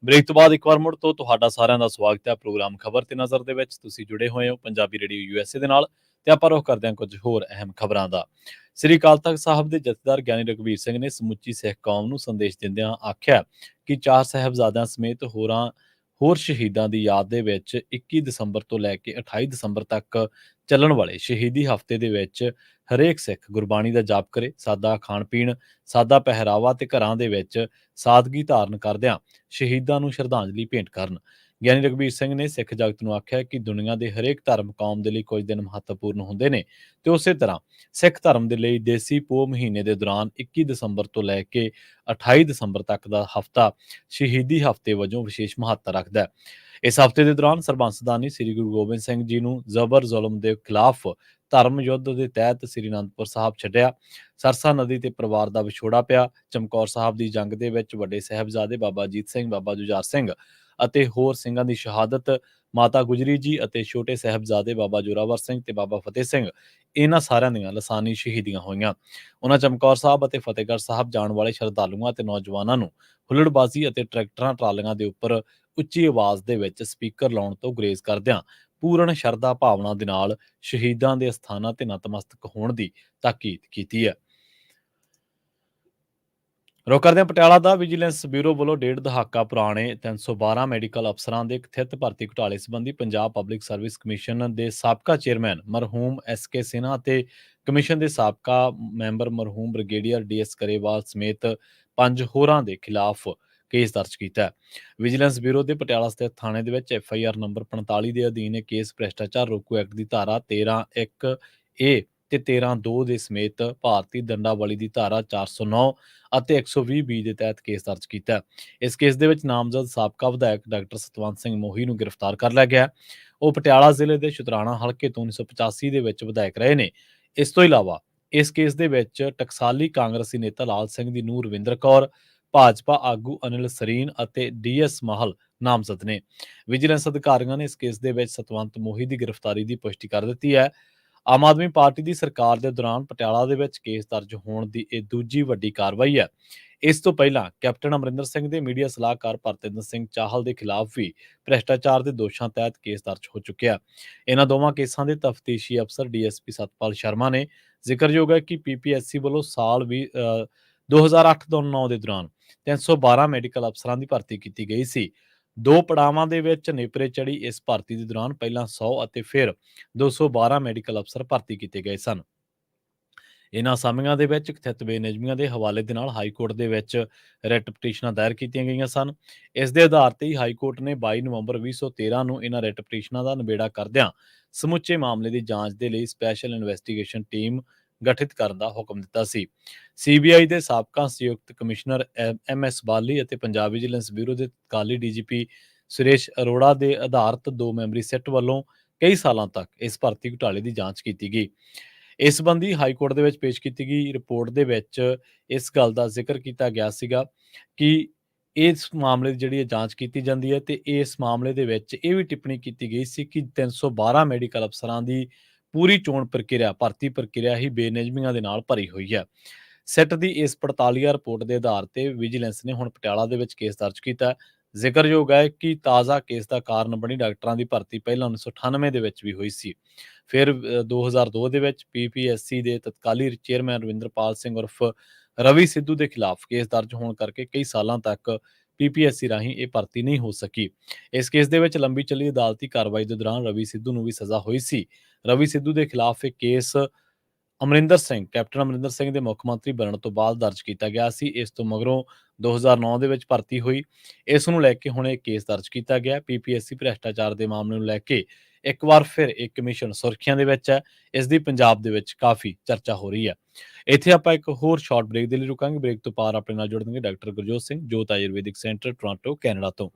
ਬ੍ਰੇਕ ਤੋਂ ਬਾਅਦ ਇੱਕ ਵਾਰ ਮੁੜ ਤੋਂ ਤੁਹਾਡਾ ਸਾਰਿਆਂ ਦਾ ਸਵਾਗਤ ਹੈ ਪ੍ਰੋਗਰਾਮ ਖਬਰ ਤੇ ਨਜ਼ਰ ਦੇ ਵਿੱਚ। ਤੁਸੀਂ ਜੁੜੇ ਹੋਏ ਹੋ ਪੰਜਾਬੀ ਰੇਡੀਓ ਯੂਐਸਏ ਦੇ ਨਾਲ ਤੇ ਆਪਾਂ ਰੁਖ ਕਰਦੇ ਹਾਂ ਕੁਝ ਹੋਰ ਅਹਿਮ ਖਬਰਾਂ ਦਾ। ਸ੍ਰੀ ਅਕਾਲ ਤਖਤ ਸਾਹਿਬ ਦੇ ਜਥੇਦਾਰ ਗਿਆਨੀ ਰਘਬੀਰ ਸਿੰਘ ਨੇ ਸਮੁੱਚੀ ਸਿੱਖ ਕੌਮ ਨੂੰ ਸੰਦੇਸ਼ ਦਿੰਦਿਆਂ ਆਖਿਆ ਕਿ 4 ਸਾਹਿਬਜ਼ਾਦਿਆਂ ਸਮੇਤ ਹੋਰ ਸ਼ਹੀਦਾਂ ਦੀ ਯਾਦ ਦੇ ਵਿੱਚ 21 ਦਸੰਬਰ ਤੋਂ ਲੈ ਕੇ 28 ਦਸੰਬਰ ਤੱਕ ਚੱਲਣ ਵਾਲੇ ਸ਼ਹੀਦੀ ਹਫ਼ਤੇ ਦੇ ਵਿੱਚ ਹਰੇਕ ਸਿੱਖ ਗੁਰਬਾਣੀ ਦਾ ਜਾਪ ਕਰੇ, ਸਾਦਾ ਖਾਣ ਪੀਣ, ਸਾਦਾ ਪਹਿਰਾਵਾ ਤੇ ਘਰਾਂ ਦੇ ਵਿੱਚ ਸਾਦਗੀ ਧਾਰਨ ਕਰਦਿਆਂ ਸ਼ਹੀਦਾਂ ਨੂੰ ਸ਼ਰਧਾਂਜਲੀ ਭੇਂਟ ਕਰਨ। ਗਿਆਨੀ ਰਘਬੀਰ ਸਿੰਘ ਨੇ ਸਿੱਖ ਜਗਤ ਨੂੰ ਆਖਿਆ ਕਿ ਦੁਨੀਆ ਦੇ ਹਰੇਕ ਧਰਮ ਕੌਮ ਦੇ ਲਈ ਕੁਝ ਦਿਨ ਮਹੱਤਵਪੂਰਨ ਹੁੰਦੇ ਨੇ ਤੇ ਉਸੇ ਤਰ੍ਹਾਂ ਸਿੱਖ ਧਰਮ ਦੇ ਲਈ ਦੇਸੀ ਪੋਹ ਮਹੀਨੇ ਦੇ ਦੌਰਾਨ 21 ਦਸੰਬਰ ਤੋਂ ਲੈ ਕੇ 28 ਦਸੰਬਰ ਤੱਕ ਦਾ ਹਫ਼ਤਾ ਸ਼ਹੀਦੀ ਹਫ਼ਤੇ ਵਜੋਂ ਵਿਸ਼ੇਸ਼ ਮਹੱਤਤਾ ਰੱਖਦਾ ਹੈ। ਇਸ ਹਫ਼ਤੇ ਦੇ ਦੌਰਾਨ ਸਰਬੰਸਦਾਨੀ ਸ੍ਰੀ ਗੁਰੂ ਗੋਬਿੰਦ ਸਿੰਘ ਜੀ ਨੂੰ ਜ਼ਬਰ ਜ਼ੁਲਮ ਦੇ ਖਿਲਾਫ ਧਰਮ ਯੁੱਧ ਦੇ ਤਹਿਤ ਸ੍ਰੀ ਅਨੰਦਪੁਰ ਸਾਹਿਬ ਛੱਡਿਆ, ਸਰਸਾ ਨਦੀ ਤੇ ਪਰਿਵਾਰ ਦਾ ਵਿਛੋੜਾ ਪਿਆ, ਚਮਕੌਰ ਸਾਹਿਬ ਦੀ ਜੰਗ ਦੇ ਵਿੱਚ ਵੱਡੇ ਸਾਹਿਬਜ਼ਾਦੇ ਬਾਬਾ ਅਜੀਤ ਸਿੰਘ, ਬਾਬਾ ਜੁਝਾਰ ਸਿੰਘ ਅਤੇ ਹੋਰ ਸਿੰਘਾਂ ਦੀ ਸ਼ਹਾਦਤ, ਮਾਤਾ ਗੁਜਰੀ ਜੀ ਅਤੇ ਛੋਟੇ ਸਾਹਿਬਜ਼ਾਦੇ ਬਾਬਾ ਜ਼ੋਰਾਵਰ ਸਿੰਘ ਤੇ ਬਾਬਾ ਫਤਿਹ ਸਿੰਘ, ਇਹਨਾਂ ਸਾਰਿਆਂ ਦੀਆਂ ਲਾਸਾਨੀ ਸ਼ਹੀਦੀਆਂ ਹੋਈਆਂ। ਉਹਨਾਂ ਚਮਕੌਰ ਸਾਹਿਬ ਅਤੇ ਫਤਿਹਗੜ੍ਹ ਸਾਹਿਬ ਜਾਣ ਵਾਲੇ ਸ਼ਰਧਾਲੂਆਂ ਤੇ ਨੌਜਵਾਨਾਂ ਨੂੰ ਹੁੱਲੜਬਾਜ਼ੀ ਅਤੇ ਟਰੈਕਟਰਾਂ ਟਰਾਲੀਆਂ ਦੇ ਉੱਪਰ ਉੱਚੀ ਆਵਾਜ਼ ਦੇ ਵਿੱਚ ਸਪੀਕਰ ਲਾਉਣ ਤੋਂ ਗੁਰੇਜ਼ ਕਰਦਿਆਂ ਪੂਰਨ ਸ਼ਰਧਾ ਭਾਵਨਾ ਦੇ ਨਾਲ ਸ਼ਹੀਦਾਂ ਦੇ ਅਸਥਾਨਾਂ ਤੇ ਨਤਮਸਤਕ ਹੋਣ ਦੀ ਤਾਕੀਦ ਕੀਤੀ ਹੈ। ਰੁਕ ਕਰਦੇ ਹਾਂ ਪਟਿਆਲਾ ਦਾ। ਵਿਜੀਲੈਂਸ ਬਿਊਰੋ ਵੱਲੋਂ 1.5 ਦਹਾਕਾ ਪੁਰਾਣੇ 312 ਮੈਡੀਕਲ ਅਫਸਰਾਂ ਦੇ ਕਥਿਤ ਭਰਤੀ ਘੁਟਾਲੇ ਸੰਬੰਧੀ ਪੰਜਾਬ ਪਬਲਿਕ ਸਰਵਿਸ ਕਮਿਸ਼ਨ ਦੇ ਸਾਬਕਾ ਚੇਅਰਮੈਨ ਮਰਹੂਮ ਐਸ.ਕੇ. ਸਿਨਹਾ ਅਤੇ ਕਮਿਸ਼ਨ ਦੇ ਸਾਬਕਾ ਮੈਂਬਰ ਮਰਹੂਮ ਬ੍ਰਿਗੇਡੀਅਰ ਡੀ.ਐਸ. ਕਰੇਵਾਲ ਸਮੇਤ 5 ਹੋਰਾਂ ਦੇ ਖਿਲਾਫ ਕੇਸ ਦਰਜ ਕੀਤਾ ਹੈ। ਵਿਜੀਲੈਂਸ ਬਿਊਰੋ ਦੇ ਪਟਿਆਲਾ ਸਥਿਤ ਥਾਣੇ ਦੇ ਵਿੱਚ ਐਫ.ਆਈ.ਆਰ. ਨੰਬਰ 45 ਦੇ ਅਧੀਨ ਇਹ ਕੇਸ ਭ੍ਰਿਸ਼ਟਾਚਾਰ ਰੋਕੂ ਐਕਟ ਦੀ ਧਾਰਾ 13(1)(ਏ) ਤੇ 13(2) ਦੇ ਸਮੇਤ ਭਾਰਤੀ ਦੰਡਾਵਲੀ ਦੀ ਧਾਰਾ 409 ਅਤੇ 120(b) ਦੇ ਤਹਿਤ ਕੇਸ ਦਰਜ ਕੀਤਾ। ਇਸ ਕੇਸ ਦੇ ਵਿੱਚ ਨਾਮਜ਼ਦ ਸਾਬਕਾ ਵਿਧਾਇਕ ਡਾਕਟਰ ਸਤਵੰਤ ਸਿੰਘ ਮੋਹੀ ਨੂੰ ਗ੍ਰਿਫਤਾਰ ਕਰ ਲਿਆ ਗਿਆ। ਉਹ ਪਟਿਆਲਾ ਜ਼ਿਲ੍ਹੇ ਦੇ ਸ਼ੁਤਰਾਣਾ ਹਲਕੇ ਤੋਂ 1985 ਦੇ ਵਿੱਚ ਵਿਧਾਇਕ ਰਹੇ ਨੇ। ਇਸ ਤੋਂ ਇਲਾਵਾ ਇਸ ਕੇਸ ਦੇ ਵਿੱਚ ਟਕਸਾਲੀ ਕਾਂਗਰਸੀ ਨੇਤਾ ਲਾਲ ਸਿੰਘ ਦੀ ਨੂੰਹ ਰਵਿੰਦਰ ਕੌਰ, ਭਾਜਪਾ ਆਗੂ ਅਨਿਲ ਸਰੀਨ ਅਤੇ ਡੀ.ਐਸ. ਮਾਹਲ ਨਾਮਜ਼ਦ ਨੇ। ਵਿਜੀਲੈਂਸ ਅਧਿਕਾਰੀਆਂ ਨੇ ਇਸ ਕੇਸ ਦੇ ਵਿੱਚ ਸਤਵੰਤ ਮੋਹੀ ਦੀ ਗ੍ਰਿਫਤਾਰੀ ਦੀ ਪੁਸ਼ਟੀ ਕਰ ਦਿੱਤੀ ਹੈ। ਆਮ ਆਦਮੀ ਪਾਰਟੀ ਦੀ ਸਰਕਾਰ ਦੇ ਦੌਰਾਨ ਪਟਿਆਲਾ ਦੇ ਵਿੱਚ ਕੇਸ ਦਰਜ ਹੋਣ ਦੀ ਇਹ ਦੂਜੀ ਵੱਡੀ ਕਾਰਵਾਈ ਹੈ। ਇਸ ਤੋਂ ਪਹਿਲਾਂ ਕੈਪਟਨ ਅਮਰਿੰਦਰ ਸਿੰਘ ਦੇ ਮੀਡੀਆ ਸਲਾਹਕਾਰ ਭਰਤਿੰਦਰ ਸਿੰਘ ਚਾਹਲ ਦੇ ਖਿਲਾਫ ਵੀ ਭ੍ਰਿਸ਼ਟਾਚਾਰ ਦੇ ਦੋਸ਼ਾਂ ਤਹਿਤ ਕੇਸ ਦਰਜ ਹੋ ਚੁੱਕਿਆ। ਇਹਨਾਂ ਦੋਵਾਂ ਕੇਸਾਂ ਦੇ ਤਫਤੀਸ਼ੀ ਅਫਸਰ ਡੀਐਸਪੀ ਸਤਪਾਲ ਸ਼ਰਮਾ ਨੇ। ਜ਼ਿਕਰਯੋਗ ਹੈ ਕਿ ਪੀਪੀਐਸਸੀ ਵੱਲੋਂ ਸਾਲ 2008 ਤੋਂ 2009 ਦੇ ਦੌਰਾਨ 312 ਮੈਡੀਕਲ ਅਫਸਰਾਂ ਦੀ ਭਰਤੀ ਕੀਤੀ ਗਈ ਸੀ। 2 ਪੜਾਵਾਂ ਦੇ ਵਿੱਚ ਨੇਪਰੇ ਚੜੀ ਇਸ ਭਰਤੀ ਦੇ ਦੌਰਾਨ ਪਹਿਲਾਂ 100 ਅਤੇ ਫਿਰ 212 ਮੈਡੀਕਲ ਅਫਸਰ ਭਰਤੀ ਕੀਤੇ ਗਏ ਸਨ। ਇਹਨਾਂ ਅਸਾਮੀਆਂ ਦੇ ਵਿੱਚ ਕਥਿਤ ਬੇਨਿਯਮੀਆਂ ਦੇ ਹਵਾਲੇ ਦੇ ਨਾਲ ਹਾਈ ਕੋਰਟ ਦੇ ਵਿੱਚ ਰਿਟ ਪਟੀਸ਼ਨਾਂ ਦਾਇਰ ਕੀਤੀਆਂ ਗਈਆਂ ਸਨ। ਇਸ ਦੇ ਆਧਾਰ ਤੇ ਹੀ ਹਾਈ ਕੋਰਟ ਨੇ 22 ਨਵੰਬਰ 2013 ਨੂੰ ਇਹਨਾਂ ਰਿਟ ਪਟੀਸ਼ਨਾਂ ਦਾ ਨਿਬੇੜਾ ਕਰਦਿਆਂ ਸਮੁੱਚੇ ਮਾਮਲੇ ਦੀ ਜਾਂਚ ਦੇ ਲਈ ਸਪੈਸ਼ਲ ਇਨਵੈਸਟੀਗੇਸ਼ਨ ਟੀਮ ਗਠਿਤ ਕਰਨ ਦਾ ਹੁਕਮ ਦਿੱਤਾ ਸੀ। ਸੀਬੀਆਈ ਦੇ ਸਾਬਕਾ ਸੰਯੁਕਤ ਕਮਿਸ਼ਨਰ ਐਮ.ਐਸ. ਬਾਲੀ ਅਤੇ ਪੰਜਾਬ ਵਿਜੀਲੈਂਸ ਬਿਊਰੋ ਦੇ ਤਤਕਾਲੀ ਡੀਜੀਪੀ ਸੁਰੇਸ਼ ਅਰੋੜਾ ਦੇ ਆਧਾਰਿਤ 2 ਮੈਂਬਰੀ ਸਿੱਟ ਵੱਲੋਂ ਕਈ ਸਾਲਾਂ ਤੱਕ ਇਸ ਭਰਤੀ ਘੁਟਾਲੇ ਦੀ ਜਾਂਚ ਕੀਤੀ ਗਈ। ਇਸ ਸੰਬੰਧੀ ਹਾਈ ਕੋਰਟ ਦੇ ਵਿੱਚ ਪੇਸ਼ ਕੀਤੀ ਗਈ ਰਿਪੋਰਟ ਦੇ ਵਿੱਚ ਇਸ ਗੱਲ ਦਾ ਜ਼ਿਕਰ ਕੀਤਾ ਗਿਆ ਸੀਗਾ ਕਿ ਇਸ ਮਾਮਲੇ ਦੀ ਜਿਹੜੀ ਜਾਂਚ ਕੀਤੀ ਜਾਂਦੀ ਹੈ ਤੇ ਇਸ ਮਾਮਲੇ ਦੇ ਵਿੱਚ ਇਹ ਵੀ ਟਿੱਪਣੀ ਕੀਤੀ ਗਈ ਸੀ ਕਿ 312 ਮੈਡੀਕਲ ਅਫਸਰਾਂ ਦੀ ਪੂਰੀ ਚੋਣ ਪ੍ਰਕਿਰਿਆ, ਭਰਤੀ ਪ੍ਰਕਿਰਿਆ ਹੀ ਬੇਨਿਯਮੀਆਂ ਦੇ ਨਾਲ ਭਰੀ ਹੋਈ ਹੈ। ਸਿੱਟ ਦੀ ਇਸ ਪੜਤਾਲੀਆ ਰਿਪੋਰਟ ਦੇ ਆਧਾਰ ਤੇ ਵਿਜੀਲੈਂਸ ਨੇ ਹੁਣ ਪਟਿਆਲਾ ਦੇ ਵਿੱਚ ਕੇਸ ਦਰਜ ਕੀਤਾ। ਜ਼ਿਕਰਯੋਗ ਹੈ ਕਿ ਤਾਜ਼ਾ ਕੇਸ ਦਾ ਕਾਰਨ ਬਣੀ ਡਾਕਟਰਾਂ ਦੀ ਭਰਤੀ ਪਹਿਲਾਂ 1998 ਦੇ ਵਿੱਚ ਵੀ ਹੋਈ ਸੀ। ਫਿਰ 2002 ਦੇ ਵਿੱਚ ਪੀਪੀਐਸਸੀ ਦੇ ਤਤਕਾਲੀ ਚੇਅਰਮੈਨ ਰਵਿੰਦਰਪਾਲ ਸਿੰਘ ਉਰਫ ਰਵੀ ਸਿੱਧੂ ਦੇ ਖਿਲਾਫ ਕੇਸ ਦਰਜ ਹੋਣ ਕਰਕੇ ਕਈ ਸਾਲਾਂ ਤੱਕ ਪੀਪੀਐਸਸੀ ਰਾਹੀਂ ਇਹ ਭਰਤੀ ਨਹੀਂ ਹੋ ਸਕੀ। ਇਸ ਕੇਸ ਦੇ ਵਿੱਚ ਲੰਬੀ ਚੱਲੀ ਅਦਾਲਤੀ ਕਾਰਵਾਈ ਦੇ ਦੌਰਾਨ ਰਵੀ ਸਿੱਧੂ ਨੂੰ ਵੀ ਸਜ਼ਾ ਹੋਈ ਸੀ। ਰਵੀ ਸਿੱਧੂ ਦੇ ਖਿਲਾਫ ਇਹ ਕੇਸ ਕੈਪਟਨ ਅਮਰਿੰਦਰ ਸਿੰਘ ਦੇ ਮੁੱਖ ਮੰਤਰੀ ਬਣਨ ਤੋਂ ਬਾਅਦ ਦਰਜ ਕੀਤਾ ਗਿਆ ਸੀ। ਇਸ ਤੋਂ ਮਗਰੋਂ 2009 ਦੇ ਵਿੱਚ ਭਰਤੀ ਹੋਈ। ਇਸ ਨੂੰ ਲੈ ਕੇ ਹੁਣ ਇਹ ਕੇਸ ਦਰਜ ਕੀਤਾ ਗਿਆ। ਪੀਪੀਐਸਸੀ ਭ੍ਰਿਸ਼ਟਾਚਾਰ ਦੇ ਮਾਮਲੇ ਨੂੰ ਲੈ ਕੇ ਇੱਕ ਵਾਰ ਫਿਰ ਇਹ ਕਮਿਸ਼ਨ ਸੁਰਖੀਆਂ ਦੇ ਵਿੱਚ ਹੈ। ਇਸ ਦੀ ਪੰਜਾਬ ਦੇ ਵਿੱਚ ਕਾਫੀ ਚਰਚਾ ਹੋ ਰਹੀ ਹੈ। ਇੱਥੇ ਆਪਾਂ ਇੱਕ ਹੋਰ ਸ਼ਾਰਟ ਬ੍ਰੇਕ ਦੇ ਲਈ ਰੁਕਾਂਗੇ। ਬ੍ਰੇਕ ਤੋਂ ਪਾਰ ਆਪਣੇ ਨਾਲ ਜੁੜਨਗੇ ਡਾਕਟਰ ਗੁਰਜੋਤ ਸਿੰਘ, ਜੋਤ ਆਯੁਰਵੈਦਿਕ ਸੈਂਟਰ, ਟੋਰਾਂਟੋ, ਕੈਨੇਡਾ ਤੋਂ।